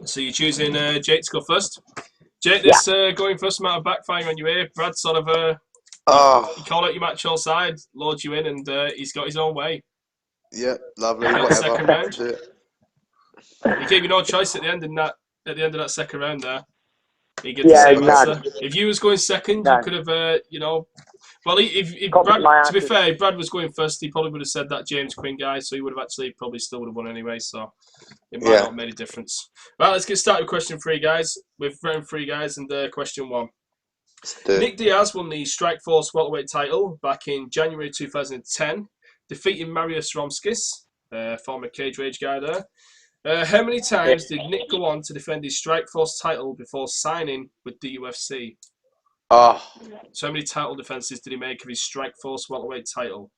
S1: So you're choosing Jake to go first. Jake, this going first might have backfired on you here. Brad sort of he called out your match all side, lured you in, and he's got his own way.
S4: Yeah, lovely.
S1: Second round. He gave you no choice at the end of that second round there. He gets the same answer. If you was going second, you could have, Well, if Brad, to be fair, if Brad was going first, he probably would have said that James Quinn guy, so he would have actually probably still would have won anyway. So it might not have made a difference. Right, let's get started with question 3, guys. With round 3, guys, and question 1. Nick Diaz won the Strikeforce welterweight title back in January 2010, defeating Mariusz Romskis, former Cage Rage guy there. How many times did Nick go on to defend his Strikeforce title before signing with the UFC? So how many title defenses did he make of his Strikeforce welterweight title?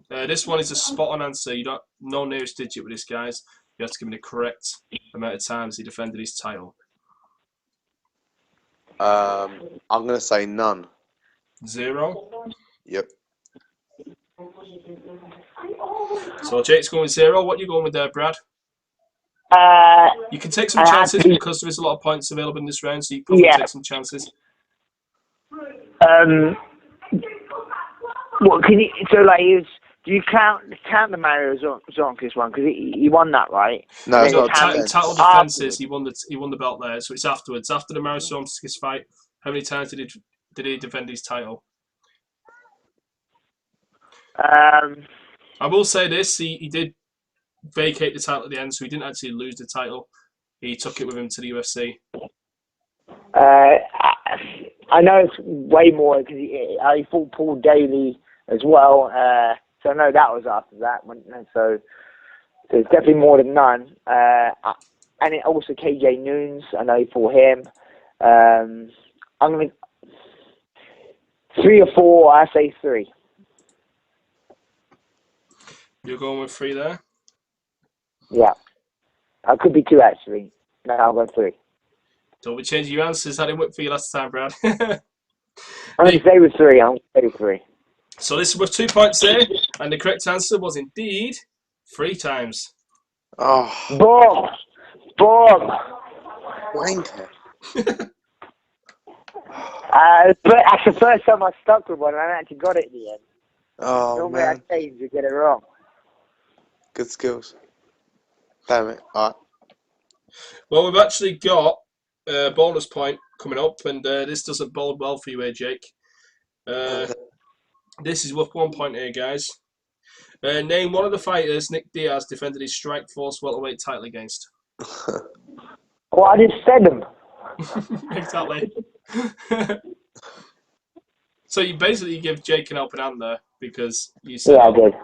S1: This one is a spot-on answer. You don't no nearest digit with this, guys. You have to give me the correct amount of times he defended his title.
S4: I'm going to say none.
S1: 0?
S4: Yep.
S1: So Jake's going with 0. What are you going with there, Brad? You can take some chances because there is a lot of points available in this round, so you can probably take some chances.
S3: What can you? So like, do you count the Mario Zonkis one because he won that, right?
S4: No, it's not
S1: title defenses. He won the belt there, so it's afterwards. After the Mario Zonkis fight, how many times did he defend his title? I will say this: he did vacate the title at the end, so he didn't actually lose the title. He took it with him to the UFC.
S3: I know it's way more because he fought Paul Daly as well. So I know that was after that. So there's definitely more than none. And it also KJ Noons. I know he fought him. I'm going to 3 or 4. I say 3.
S1: You're going with 3 there?
S3: Yeah. I could be 2 actually. No, I'll go 3.
S1: Don't be changing your answers. I didn't work for you last time, Brad.
S3: I'm going to stay with 3. I'm going to stay with 3.
S1: So this is worth 2 points there, and the correct answer was indeed 3 times.
S4: Oh.
S3: Boom!
S4: Wanker.
S3: But that's the first time I stuck with one and I actually got it in the end.
S4: Oh,
S3: normally
S4: man.
S3: I change to get it wrong.
S4: Good skills. Damn it. All right.
S1: Well, we've actually got a bonus point coming up, and this doesn't bode well for you, Jake. This is worth 1 point here, guys. Name one of the fighters Nick Diaz defended his Strikeforce welterweight title against.
S3: Well, I just said them.
S1: Exactly. So you basically give Jake an helping hand there because you said.
S3: Yeah, I did.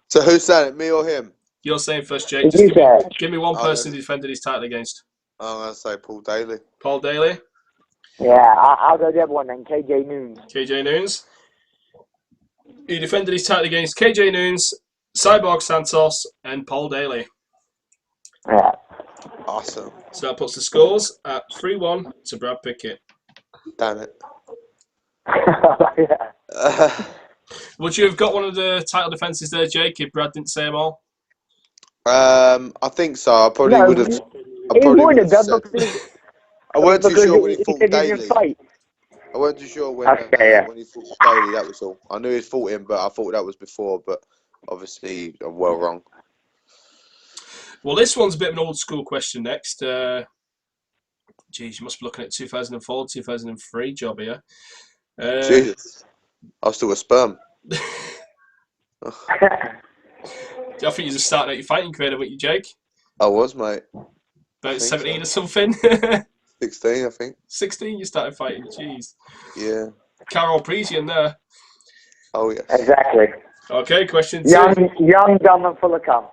S4: So who's saying it, me or him?
S1: You're saying first, Jake. Just give me one person he defended his title against.
S4: I'm going to say Paul Daly.
S1: Paul Daly?
S3: Yeah, I'll go the other one then, KJ Noons.
S1: KJ Noons. He defended his title against KJ Noons, Cyborg Santos, and Paul Daly.
S3: Yeah.
S4: Awesome.
S1: So that puts the scores at 3-1 to Brad Pickett.
S4: Damn it.
S3: Yeah.
S1: Would you have got one of the title defences there, Jake, if Brad didn't say them all?
S4: I think so. I probably would have. I weren't too sure when he fought Daly. I weren't too sure when he fought Daly, that was all. I knew he fought him, but I thought that was before. But obviously, I'm well wrong.
S1: Well, this one's a bit of an old school question next. Geez, you must be looking at 2004, 2003 job here.
S4: Jesus. I was still a sperm.
S1: I think you're just starting out your fighting career, weren't you, Jake?
S4: I was, mate.
S1: About 17 or something?
S4: 16, I think.
S1: 16 you started fighting, jeez.
S4: Yeah.
S1: Carol Parisian there.
S4: Oh, yeah.
S3: Exactly.
S1: Okay, question 2.
S3: Young, dumb and full of cum.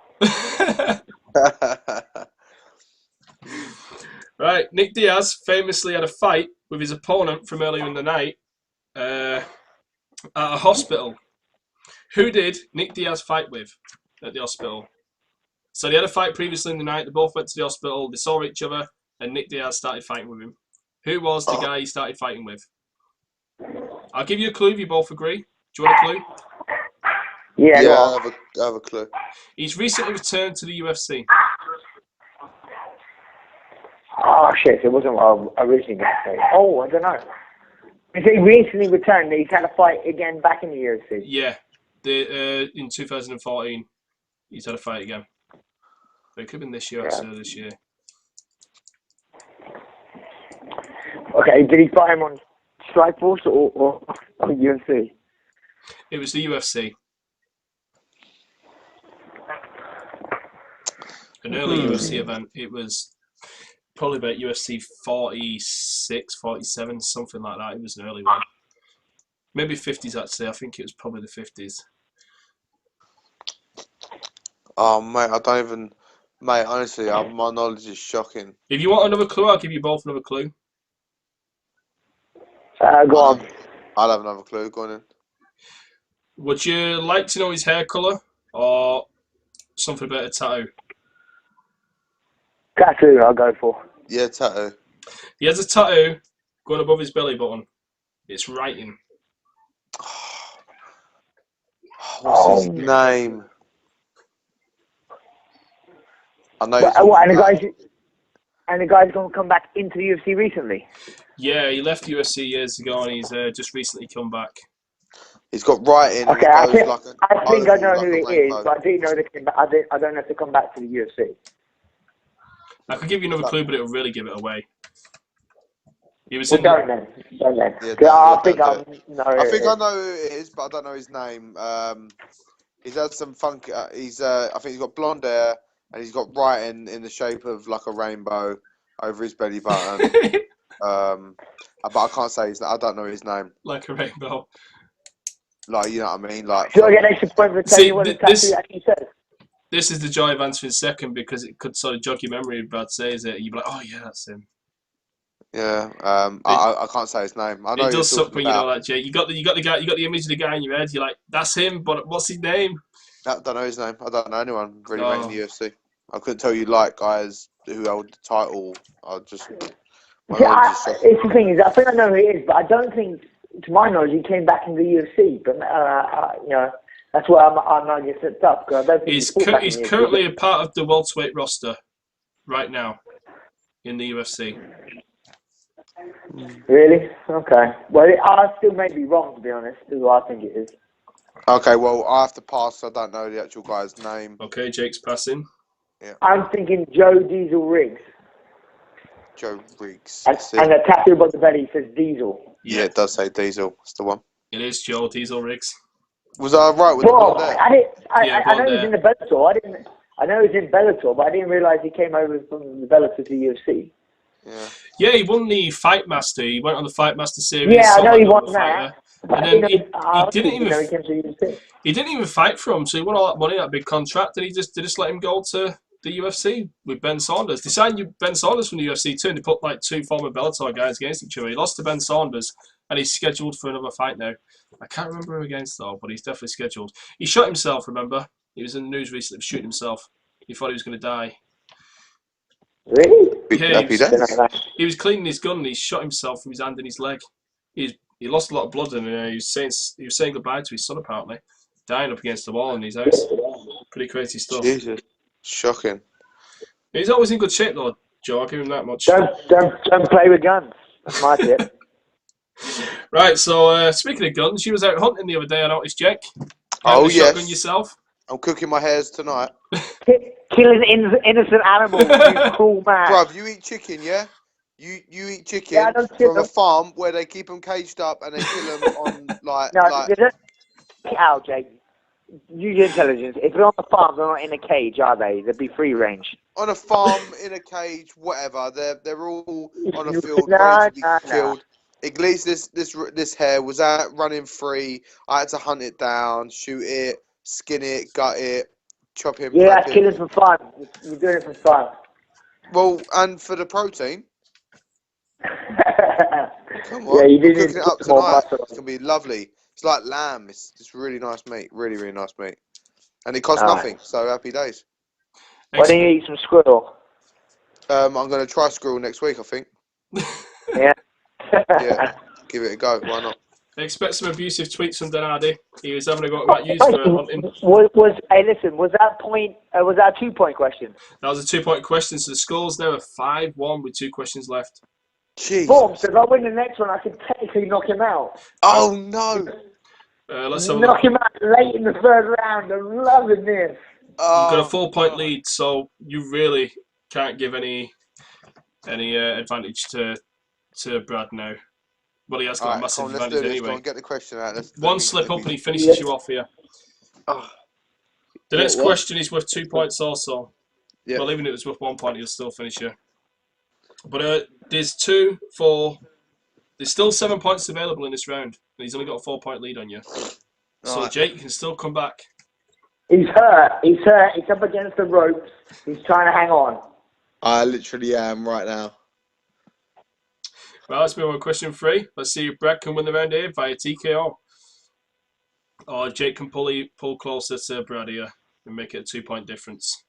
S1: Right, Nick Diaz famously had a fight with his opponent from earlier in the night at a hospital. Who did Nick Diaz fight with at the hospital? So they had a fight previously in the night. They both went to the hospital. They saw each other, and Nick Diaz started fighting with him. Who was the guy he started fighting with? I'll give you a clue if you both agree. Do you want a clue?
S3: Yeah,
S4: I have a clue.
S1: He's recently returned to the UFC.
S3: Oh, shit, it wasn't what I originally going to say. Oh, I don't know. Is he recently returned? He's had a fight again back in the UFC?
S1: Yeah. In 2014, he's had a fight again. But it could have been this year or this year.
S3: Okay, did he fight him on Strikeforce or on UFC?
S1: It was the UFC. An early UFC event. It was probably about UFC 46, 47, something like that. It was an early one. Maybe 50s, actually. I think it was probably the 50s.
S4: Oh, mate, I don't even... Mate, honestly, my knowledge is shocking.
S1: If you want another clue, I'll give you both another clue.
S3: Go on.
S4: I'll have another clue. Go on in.
S1: Would you like to know his hair colour or something about a tattoo?
S3: Tattoo, I'll go for.
S4: Yeah, tattoo.
S1: He has a tattoo going above his belly button. It's writing.
S4: What's his name? I know.
S3: And the guy's going to come back into the UFC recently?
S1: Yeah, he left UFC years ago and he's just recently come back.
S4: He's got writing.
S3: Okay, I think I know who it is,
S4: rainbow.
S3: but I didn't know they came back. I don't have to come back to the UFC.
S1: I could give you another clue, but it'll really give it away. He was
S3: Don't then.
S4: Yeah,
S3: I think I know
S4: who it is, but I don't know his name. He's had some funk. I think he's got blonde hair. and he's got writing in the shape of like a rainbow over his belly button. But I can't say I don't know his name.
S1: Like a rainbow.
S4: Like, you know what I mean? Like,
S3: do I get an extra point for telling you what the tattoo actually says?
S1: This is the joy of answering second because it could sort of jog your memory if Brad says it. You'd be like, oh yeah, that's him.
S4: Yeah. I can't say his name. I know
S1: it does suck when you know that, Jake. You got the guy. You got the image of the guy in your head. You're like, that's him. But what's his name?
S4: I don't know his name. I don't know anyone really in the UFC. I couldn't tell you like guys who held the title. It's
S3: the thing is, I think I know who he is, but I don't think, to my knowledge, he came back in the UFC. But you know, that's why I might get slipped up because I don't think
S1: he's currently a part of the welterweight roster right now in the UFC.
S3: Really? Okay. Well, I still may be wrong, to be honest. Is what I think it is.
S4: Okay, well, I have to pass. I don't know the actual guy's name.
S1: Okay, Jake's passing.
S3: Yeah. I'm thinking Joe Diesel Riggs.
S4: Joe Riggs.
S3: And the tattoo above the belly says Diesel.
S4: Yeah, it does say Diesel. It's the one.
S1: It is Joe Diesel Riggs.
S4: Was I right with the blonde hair?
S3: I know he's in the Bellator. I know he's in Bellator, but I didn't realise he came over from the Bellator to the UFC.
S1: Yeah, he won the Fight Master. He went on the Fight Master series.
S3: Yeah, I know he won that.
S1: And then he didn't even fight for him, so he won all that money, that big contract, and they just let him go to the UFC with Ben Saunders. They signed Ben Saunders from the UFC too, and they put like two former Bellator guys against each other. He lost to Ben Saunders, and he's scheduled for another fight now. I can't remember who against though, but he's definitely scheduled. He shot himself, remember? He was in the news recently shooting himself. He thought he was going to die.
S3: Really?
S1: Yeah, he was cleaning his gun and he shot himself from his hand and his leg. He lost a lot of blood and he was saying goodbye to his son apparently, dying up against the wall in his house. Pretty crazy stuff.
S4: Jesus, shocking.
S1: He's always in good shape though, Joe. I'll give him that much.
S3: Don't play with guns. That's my tip.
S1: Right. So speaking of guns, you was out hunting the other day. I noticed, Jake.
S4: Oh yes.
S1: Shotgun yourself.
S4: I'm cooking my hairs tonight.
S3: Killing innocent animals, you cool man.
S4: Bruv, you eat chicken, yeah? You eat chicken from a farm where they keep them caged up and they kill them on
S3: Out, Jake. Use your intelligence. If they're on the farm, they're not in a cage, are they? They'd be free range.
S4: On a farm, in a cage, whatever. They're all on a field ready to be killed. At least this hare was out running free. I had to hunt it down, shoot it, skin it, gut it, chop him.
S3: Yeah, that's killing for fun. You're doing it for fun.
S4: Well, and for the protein. Come on,
S3: yeah, you
S4: I'm cooking it up tonight. It's gonna be lovely. It's like lamb. It's really nice meat. Really, really nice meat. And it costs nothing. So happy days.
S3: Why don't you eat some squirrel?
S4: I'm gonna try squirrel next week, I think.
S3: Yeah.
S4: Yeah. Give it a go. Why not?
S1: Expect some abusive tweets from Denardi. He was having a go at Matthews for hunting.
S3: Hey, listen, was that a 2-point question?
S1: That was a 2-point question, so the score's now a 5-1 with 2 questions left.
S4: Jeez.
S3: Boom, so if I win the next one, I could technically knock him out.
S4: Oh, no.
S1: Let's have a
S3: knock him out late in the third round. I'm loving this.
S1: You've got a 4-point lead, so you really can't give any advantage to Brad now. Well, he has got a massive advantage anyway.
S4: Go on, get the question out.
S1: One slip up and he finishes you off here. The next question is worth 2 points also. Yeah. Well, even if it was worth 1 point, he'll still finish you. But there's still 7 points available in this round, and he's only got a 4-point lead on you. So Jake can still come back.
S3: He's hurt. He's up against the ropes. He's trying to hang on.
S4: I literally am right now.
S1: Well, let's move on to question 3. Let's see if Brad can win the round here via TKO. Or Jake can pull closer to Brad here and make it a 2-point difference.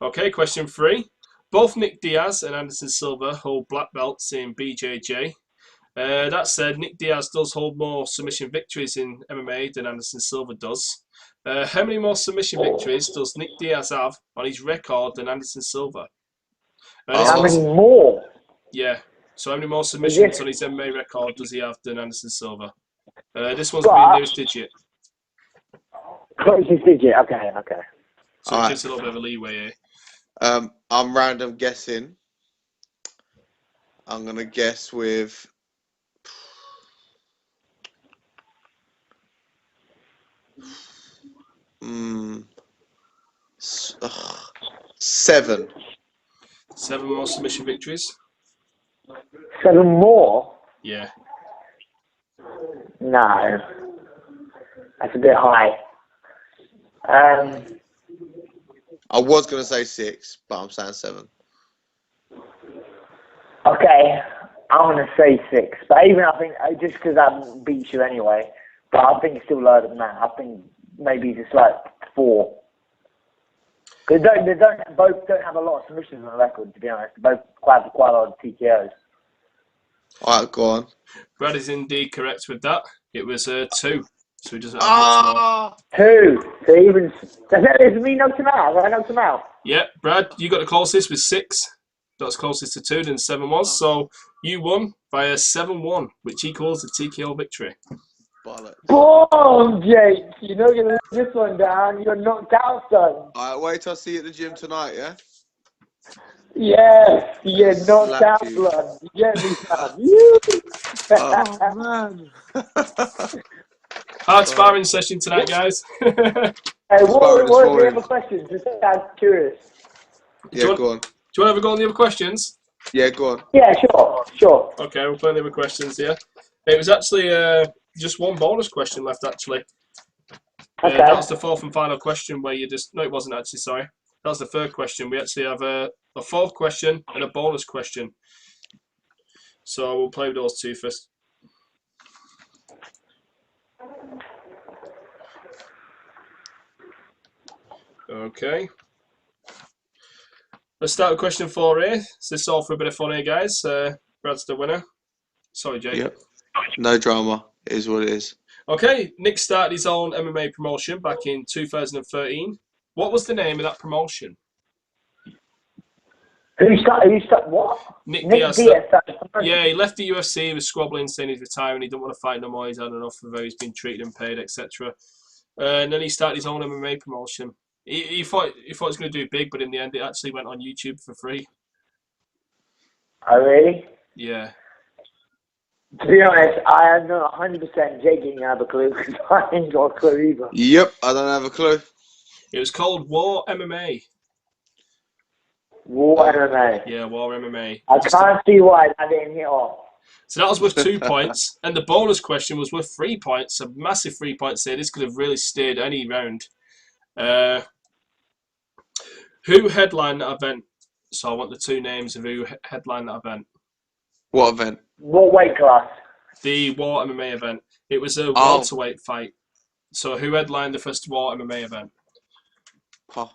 S1: Okay, question 3. Both Nick Diaz and Anderson Silva hold black belts in BJJ. That said, Nick Diaz does hold more submission victories in MMA than Anderson Silva does. How many more submission victories does Nick Diaz have on his record than Anderson Silva?
S3: How many more?
S1: Yeah. So how many more submissions on his MMA record does he have than Anderson Silva? This one's been nearest digit.
S3: Closest digit. Okay.
S1: So it gives a little bit of a leeway here.
S4: I'm random guessing. I'm gonna guess with. 7.
S1: 7 more submission victories.
S3: 7 more?
S1: Yeah.
S3: No. That's a bit high.
S4: I was going to say 6, but I'm saying 7.
S3: Okay, I want to say 6, but even I think just because I beat you anyway, but I think it's still lower than that. I think maybe just like 4. Because both don't have a lot of submissions on the record, to be honest. They both quite a lot of TKOs.
S4: All right, go on.
S1: Brad is indeed correct with that. It was 2, so he doesn't have much more.
S3: 2. So even does me knocked him out? Have I knocked him out?
S1: Yeah, Brad, you got the closest with 6. That's closest to 2 than 7 was. So you won by a 7-1, which equals a TKO victory.
S3: Boom, Jake! You're not going to let this one down. You're knocked out, son.
S4: Alright, wait till I see you at the gym tonight, yeah?
S3: Yes, you're knocked out, blood. You get me, son.
S4: Oh, man.
S1: Hard sparring session tonight, guys.
S3: Hey, what are the other questions? Just I'm curious.
S4: Yeah, go on.
S1: Do you want to have a go on the other questions?
S4: Yeah, go on.
S3: Yeah, sure.
S1: Okay, we'll play the other questions here. It was actually just one bonus question left, actually.
S3: Okay.
S1: That was the 4th and final question where you just... No, it wasn't actually, sorry. That was the 3rd question. We actually have a 4th question and a bonus question. So we'll play with those 2 first. Okay. Let's start with question 4A. So this is all for a bit of fun here, guys. Brad's the winner. Sorry, Jake.
S4: Yep. No drama. It is what it is.
S1: Okay, Nick started his own MMA promotion back in 2013. What was the name of that promotion?
S3: Who started what?
S1: Nick Diaz. Yeah, he left the UFC, he was squabbling, saying he's retiring, he didn't want to fight no more, he's had enough of how he's been treated and paid, etc. And then he started his own MMA promotion. He thought he was going to do big, but in the end it actually went on YouTube for free.
S3: Oh, really?
S1: Yeah.
S3: To be honest, I am not 100% Jake didn't have a clue because I ain't got a clue either.
S4: Yep, I don't have a clue.
S1: It was called War MMA.
S3: War MMA.
S1: Yeah, War MMA.
S3: I can't see why I didn't hit off.
S1: So that was worth 2 points, and the bonus question was worth 3 points. A massive 3 points there. This could have really steered any round. Who headlined that event? So I want the 2 names of who headlined that event.
S4: What event?
S3: What weight class?
S1: The War MMA event. It was a welterweight fight. So who headlined the first War MMA event?
S4: Oh,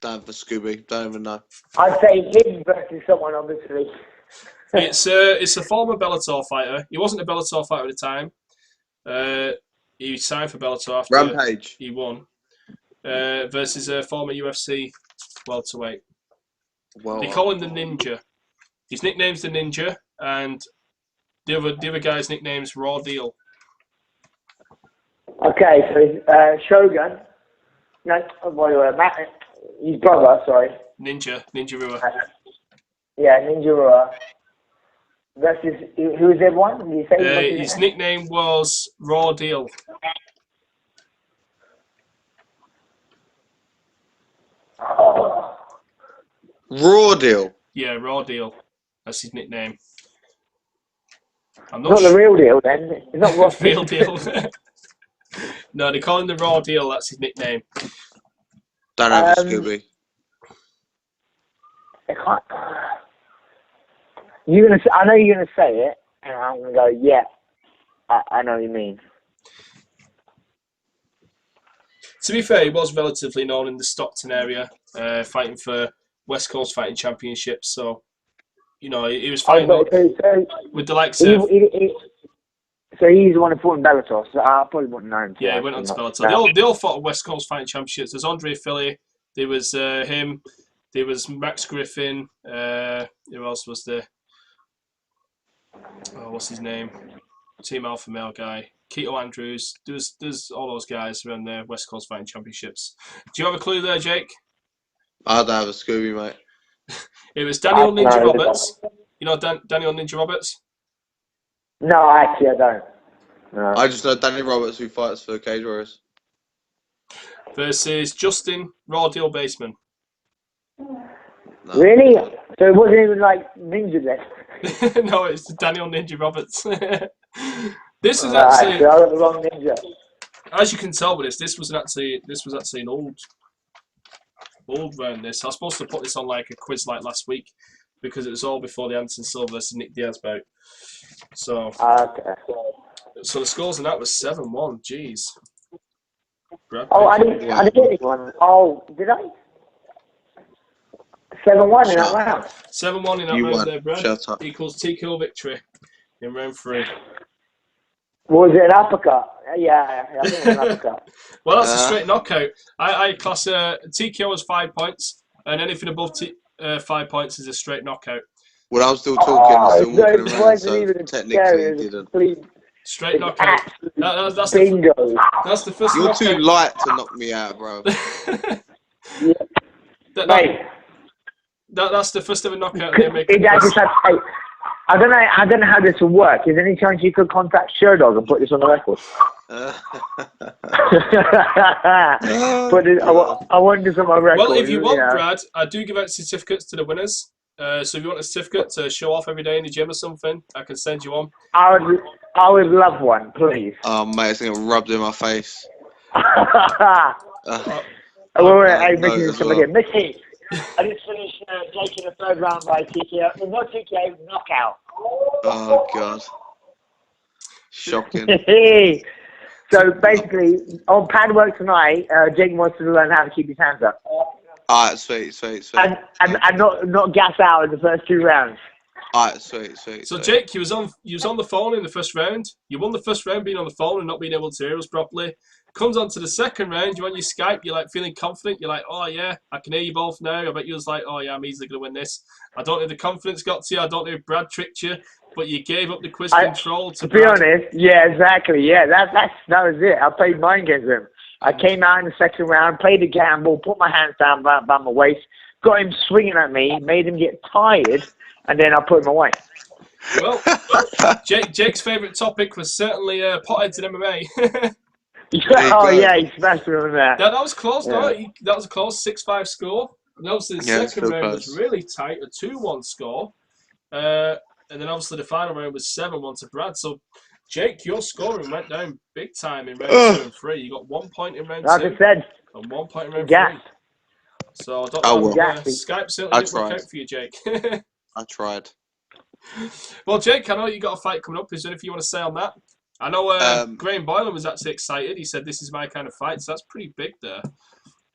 S4: don't have a Scooby. Don't even know.
S3: I'd say him versus someone, obviously.
S1: It's a former Bellator fighter. He wasn't a Bellator fighter at the time. He signed for Bellator after
S4: Rampage.
S1: He won. Versus a former UFC welterweight.
S4: Well,
S1: they call him the Ninja. His nickname's the Ninja, and the other guy's nickname's Raw Deal.
S3: Okay, so Shogun. No, Matt, his brother. Sorry.
S1: Ninja Rua.
S3: Yeah, Ninja Rua. Versus who is everyone? Did you say
S1: his nickname was Raw Deal.
S3: Oh.
S4: Raw Deal.
S1: Yeah, Raw Deal. That's his nickname. I'm
S3: not the real deal, then. It's not Raw
S1: Real Deal. No, they call him the Raw Deal. That's his nickname.
S4: Don't have a Scooby.
S3: I can't. I know you're gonna say it, and I'm gonna go, yeah. I know what you mean.
S1: To be fair, he was relatively known in the Stockton area, fighting for West Coast Fighting Championships. So, you know, he was fighting with the likes of.
S3: So he's the one who fought in Bellator. So I probably wouldn't know him.
S1: Yeah, he went on to Bellator. They all fought at West Coast Fighting Championships. There's Andre Philly. There was him. There was Max Griffin. Who else was there? Oh, what's his name? Team Alpha Male guy. Keto Andrews. There's all those guys around the West Coast Fighting Championships. Do you have a clue there, Jake?
S4: I don't have a Scooby, mate.
S1: It was Daniel Ninja Roberts. You know Daniel Ninja Roberts?
S3: No, actually I don't. No.
S4: I just know Danny Roberts who fights for Cage Warriors.
S1: Versus Justin Raw Deal Baseman.
S4: No.
S3: Really? So it wasn't even like Ninja then?
S1: No, it's Daniel Ninja Roberts. This is
S3: So I
S1: actually,
S3: got the wrong Ninja.
S1: as you can tell with this was actually an old round. This I was supposed to put this on like a quiz like last week because it was all before the Anderson Silva versus Nick Diaz bout. So,
S3: Okay.
S1: so the scores in that was 7-1. Jeez. Brad
S3: Oh, I
S1: Pickett.
S3: didn't get anyone. Oh, did I? 7-1 in that round.
S1: 7-1 in that
S4: You
S1: round
S4: won.
S1: there, Brad.
S4: Shut up.
S1: Equals TKO victory in round 3.
S3: Was it an uppercut? Yeah, I think it was an uppercut.
S1: Well, that's a straight knockout. I class TKO as 5 points, and anything above 5 points is a straight knockout.
S4: Well, I'm still talking. I'm still walking
S3: it
S4: around,
S3: wasn't
S4: so
S3: even
S4: technically
S3: scary.
S4: you didn't.
S1: Straight knockout. That's
S3: Bingo.
S1: That's the first
S4: You're
S1: knockout.
S4: too light to knock me out, bro.
S3: Yeah. Mate.
S1: That's the first ever knockout in the MMA Crypt Quiz.
S3: I don't know how this will work. Is there any chance you could contact Sherdog and put this on the record? I want this on my record.
S1: Well, if you want, Brad, I do give out certificates to the winners. So if you want a certificate to show off every day in the gym or something, I can send you one.
S3: I would love one, please.
S4: Oh, mate, it's gonna rub in my face.
S3: Mickey, I just finished taking the third round by TKO. Well, not TKO, knockout.
S4: Oh, God. Shocking.
S3: So basically, on pad work tonight, Jake wants to learn how to keep his hands up.
S4: Alright, sweet.
S3: And not gas out in the first 2 rounds.
S4: Alright, sweet.
S1: So Jake, you was on the phone in the first round. You won the first round being on the phone and not being able to hear us properly. Comes on to the second round, you're on your Skype, you're like feeling confident, you're like, oh yeah, I can hear you both now. I bet you was like, oh yeah, I'm easily gonna win this. I don't know if the confidence got to you, I don't know if Brad tricked you, but you gave up the quiz control to
S3: be
S1: Brad.
S3: honest, yeah, exactly. Yeah, that was it. I played mind games with him. I came out in the second round, played a gamble, put my hands down by my waist, got him swinging at me, made him get tired, and then I put him away.
S1: Well, Jake's favourite topic was certainly potheads in MMA.
S3: Oh yeah, he smashed me on that.
S1: That was close, though. That was a close 6-5 score. And obviously the second round was really tight, a 2-1 score. And then obviously the final round was 7-1 to Brad. So, Jake, your scoring went down big time in round 2 and 3. You got 1 point in round 2.
S3: Like I said.
S1: And 1 point in round 3. So, I don't know. Skype certainly didn't work out for you, Jake.
S4: I tried.
S1: Well, Jake, I know you got a fight coming up. Is there anything you want to say on that? I know Graham Boylan was actually excited. He said, this is my kind of fight. So that's pretty big there.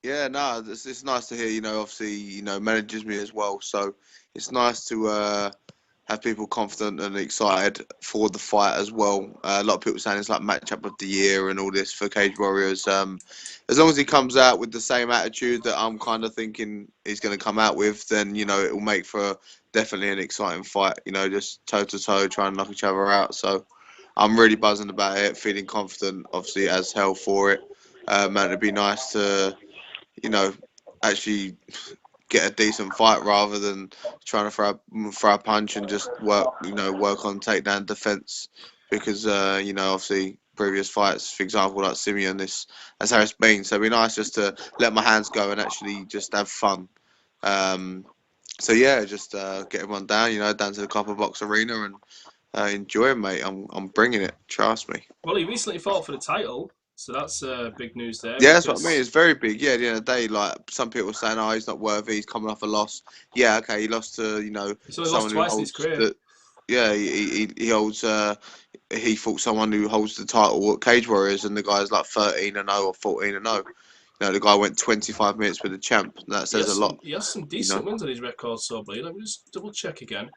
S4: Yeah, no, it's nice to hear, obviously, manages me as well. So it's nice to have people confident and excited for the fight as well. A lot of people saying it's like matchup of the year and all this for Cage Warriors. As long as he comes out with the same attitude that I'm kind of thinking he's going to come out with, then, it will make for definitely an exciting fight, just toe-to-toe, trying to knock each other out. So I'm really buzzing about it, feeling confident, obviously, as hell for it. And it'd be nice to, actually get a decent fight rather than trying to throw a punch and just work on takedown defense. Because, obviously, previous fights, for example, like Simeon, that's how it's been. So it'd be nice just to let my hands go and actually just have fun. So yeah, just get everyone down, down to the Copper Box Arena and enjoy it, mate. I'm bringing it. Trust me.
S1: Well, he recently fought for the title, so that's big news there.
S4: Yeah, that's what I mean. It's very big. Yeah, at the end of the day, like some people are saying, oh, he's not worthy. He's coming off a loss. Yeah, okay, he lost to someone who holds the. Yeah, he holds. He fought someone who holds the title at Cage Warriors, and the guy's like 13-0 or 14-0. The guy went 25 minutes with the champ. That says a lot.
S1: He has some decent wins on his record, so let me just double check again.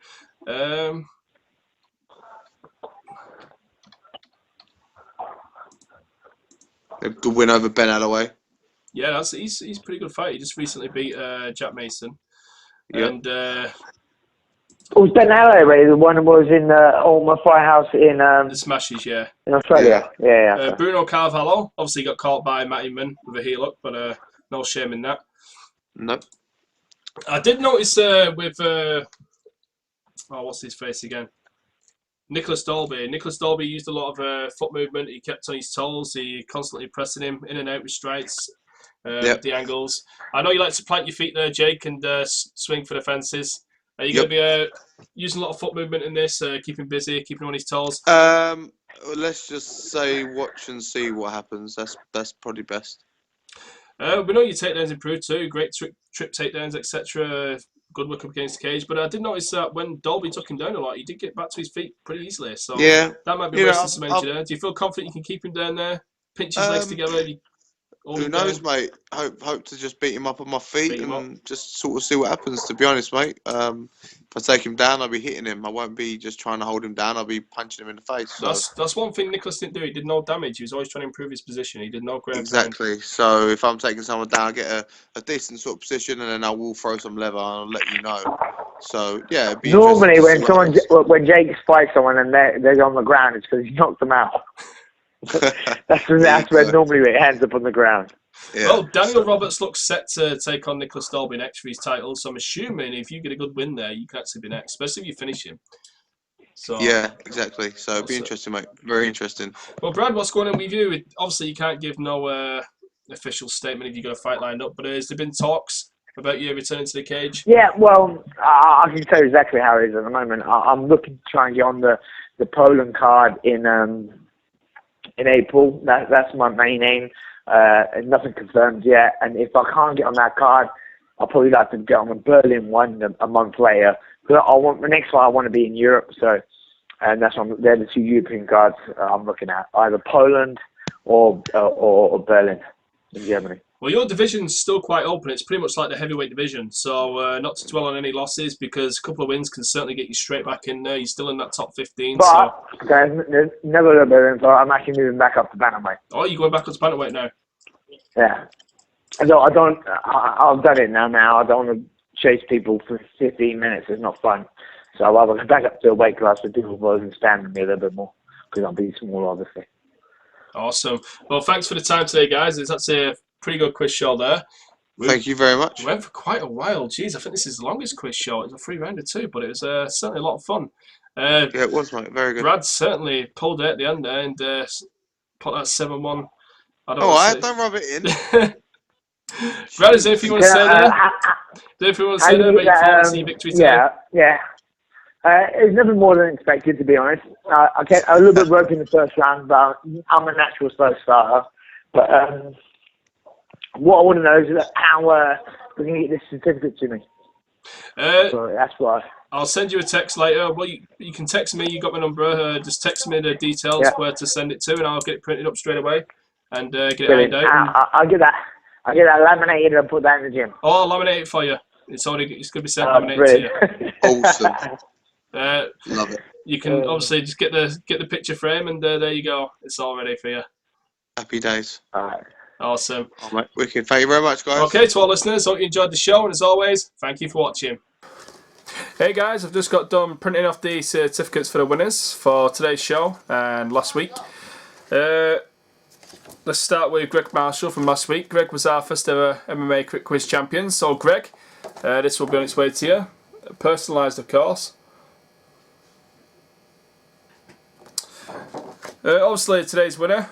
S4: A good win over Ben Alloway.
S1: Yeah, he's a pretty good fight. He just recently beat Jack Mason.
S4: Yep.
S1: And
S3: was Ben Alloway the one who was in Ulmer Firehouse in
S1: the Smashes, yeah.
S3: In Australia. Yeah.
S1: Bruno Carvalho obviously got caught by Matt Inman with a heel hook, but no shame in that.
S4: Nope.
S1: I did notice with what's his face again? Nicholas Dolby. Nicholas Dolby used a lot of foot movement. He kept on his toes. He constantly pressing him in and out with strikes. the angles. I know you like to plant your feet there, Jake, and swing for the fences. Are you going to be using a lot of foot movement in this, keeping busy, keeping on his toes?
S4: Let's just say watch and see what happens. That's probably best.
S1: We know your takedowns improved too. Great trip takedowns, etc. Good work up against the cage. But I did notice that when Dolby took him down a lot, he did get back to his feet pretty easily. So that might be wasting some energy there. Do you feel confident you can keep him down there? Pinch his legs together?
S4: Who knows, mate? Hope to just beat him up on my feet and just sort of see what happens, to be honest, mate. If I take him down, I'll be hitting him. I won't be just trying to hold him down. I'll be punching him in the face. So.
S1: That's one thing Nicholas didn't do. He did no damage. He was always trying to improve his position. He did no ground
S4: Exactly.
S1: pound.
S4: So if I'm taking someone down, I get a decent sort of position, and then I will throw some leather, and I'll let you know. So, yeah, it'd be
S3: normally when Jake fights someone and they're on the ground, it's because he knocked them out. that's where normally it ends up on the ground.
S1: Yeah, well, Daniel Roberts looks set to take on Nicholas Dolby next for his title, so I'm assuming if you get a good win there, you can actually be next, especially if you finish him. So
S4: yeah, exactly. So it'd be interesting, mate. Very interesting.
S1: Well, Brad, what's going on with you? Obviously, you can't give no official statement if you've got a fight lined up, but has there been talks about you returning to the cage?
S3: Yeah, well, I can tell you exactly how it is at the moment. I'm looking to try and get on the Poland card in April. That's my main aim. Nothing confirmed yet, and if I can't get on that card, I'll probably like to get on the Berlin one a month later. Because the next one I want to be in Europe, so and they're the two European cards I'm looking at, either Poland or Berlin in Germany.
S1: Well, your division's still quite open. It's pretty much like the heavyweight division, so not to dwell on any losses because a couple of wins can certainly get you straight back in there. You're still in that top 15.
S3: But there's never a little bit of info. I'm actually moving back up to bantamweight.
S1: Oh, you're going back up to bantamweight now?
S3: Yeah. I've done it now. I don't want to chase people for 15 minutes. It's not fun. So I'll rather go back up to a weight class where people will understand me a little bit more because I'll be smaller, obviously.
S1: Awesome. Well, thanks for the time today, guys. It's actually a pretty good quiz show there.
S4: Thank you very much.
S1: We went for quite a while. Jeez, I think this is the longest quiz show. It was a 3-rounder too, but it was certainly a lot of fun.
S4: Yeah, it was, mate. Very good.
S1: Brad certainly pulled it at the end there and put that 7-1.
S4: Don't rub it in.
S1: Brad, is there anything you want to say there? Is there anything you want to say there about your thoughts and your victory today?
S3: Yeah. It's nothing more than expected, to be honest. I get a little bit rough in the first round, but I'm a natural slow starter. But what I want to know is how we're going to get this certificate to me. So that's why.
S1: I'll send you a text later. Well, you can text me. You got my number. Just text me the details where to send it to, and I'll get it printed up straight away and get it ironed out.
S3: I'll get that. I'll get that laminated and put that in the gym.
S1: Oh, I'll laminate it for you. It's going to be sent laminated to you.
S4: Awesome. Love it.
S1: You can obviously just get the picture frame, and there you go. It's all ready for you.
S4: Happy days.
S3: All right.
S1: Awesome.
S4: All right, wicked. Thank you very much, guys.
S1: Okay, to our listeners, hope you enjoyed the show, and as always, thank you for watching. Hey guys, I've just got done printing off the certificates for the winners for today's show and last week. Let's start with Greg Marshall from last week. Greg was our first ever MMA Crypt Quiz champion. So Greg, this will be on its way to you. Personalised, of course. Obviously, today's winner,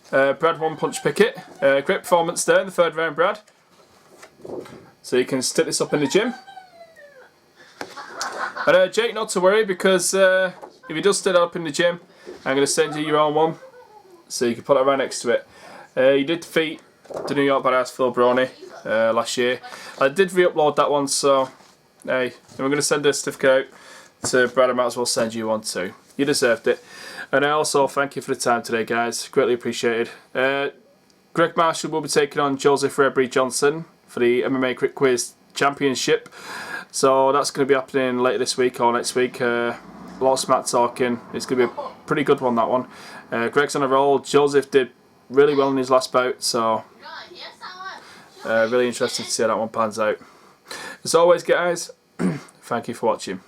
S1: Brad One Punch Pickett. Great performance there in the third round, Brad. So you can stick this up in the gym. And Jake, not to worry, because if he does stick it up in the gym, I'm going to send you your own one, so you can put that right next to it. You did defeat the New York Badass Phil Brony last year. I did re-upload that one, so hey, we're going to send a certificate out to Brad. I might as well send you one too. You deserved it. And I also thank you for the time today, guys. Greatly appreciated. Greg Marshall will be taking on Joseph Rebry Johnson for the MMA Crypt Quiz Championship. So that's going to be happening later this week or next week. A lot of smack talking. It's going to be a pretty good one, that one. Greg's on a roll. Joseph did really well in his last bout, so really interested to see how that one pans out. As always, guys, thank you for watching.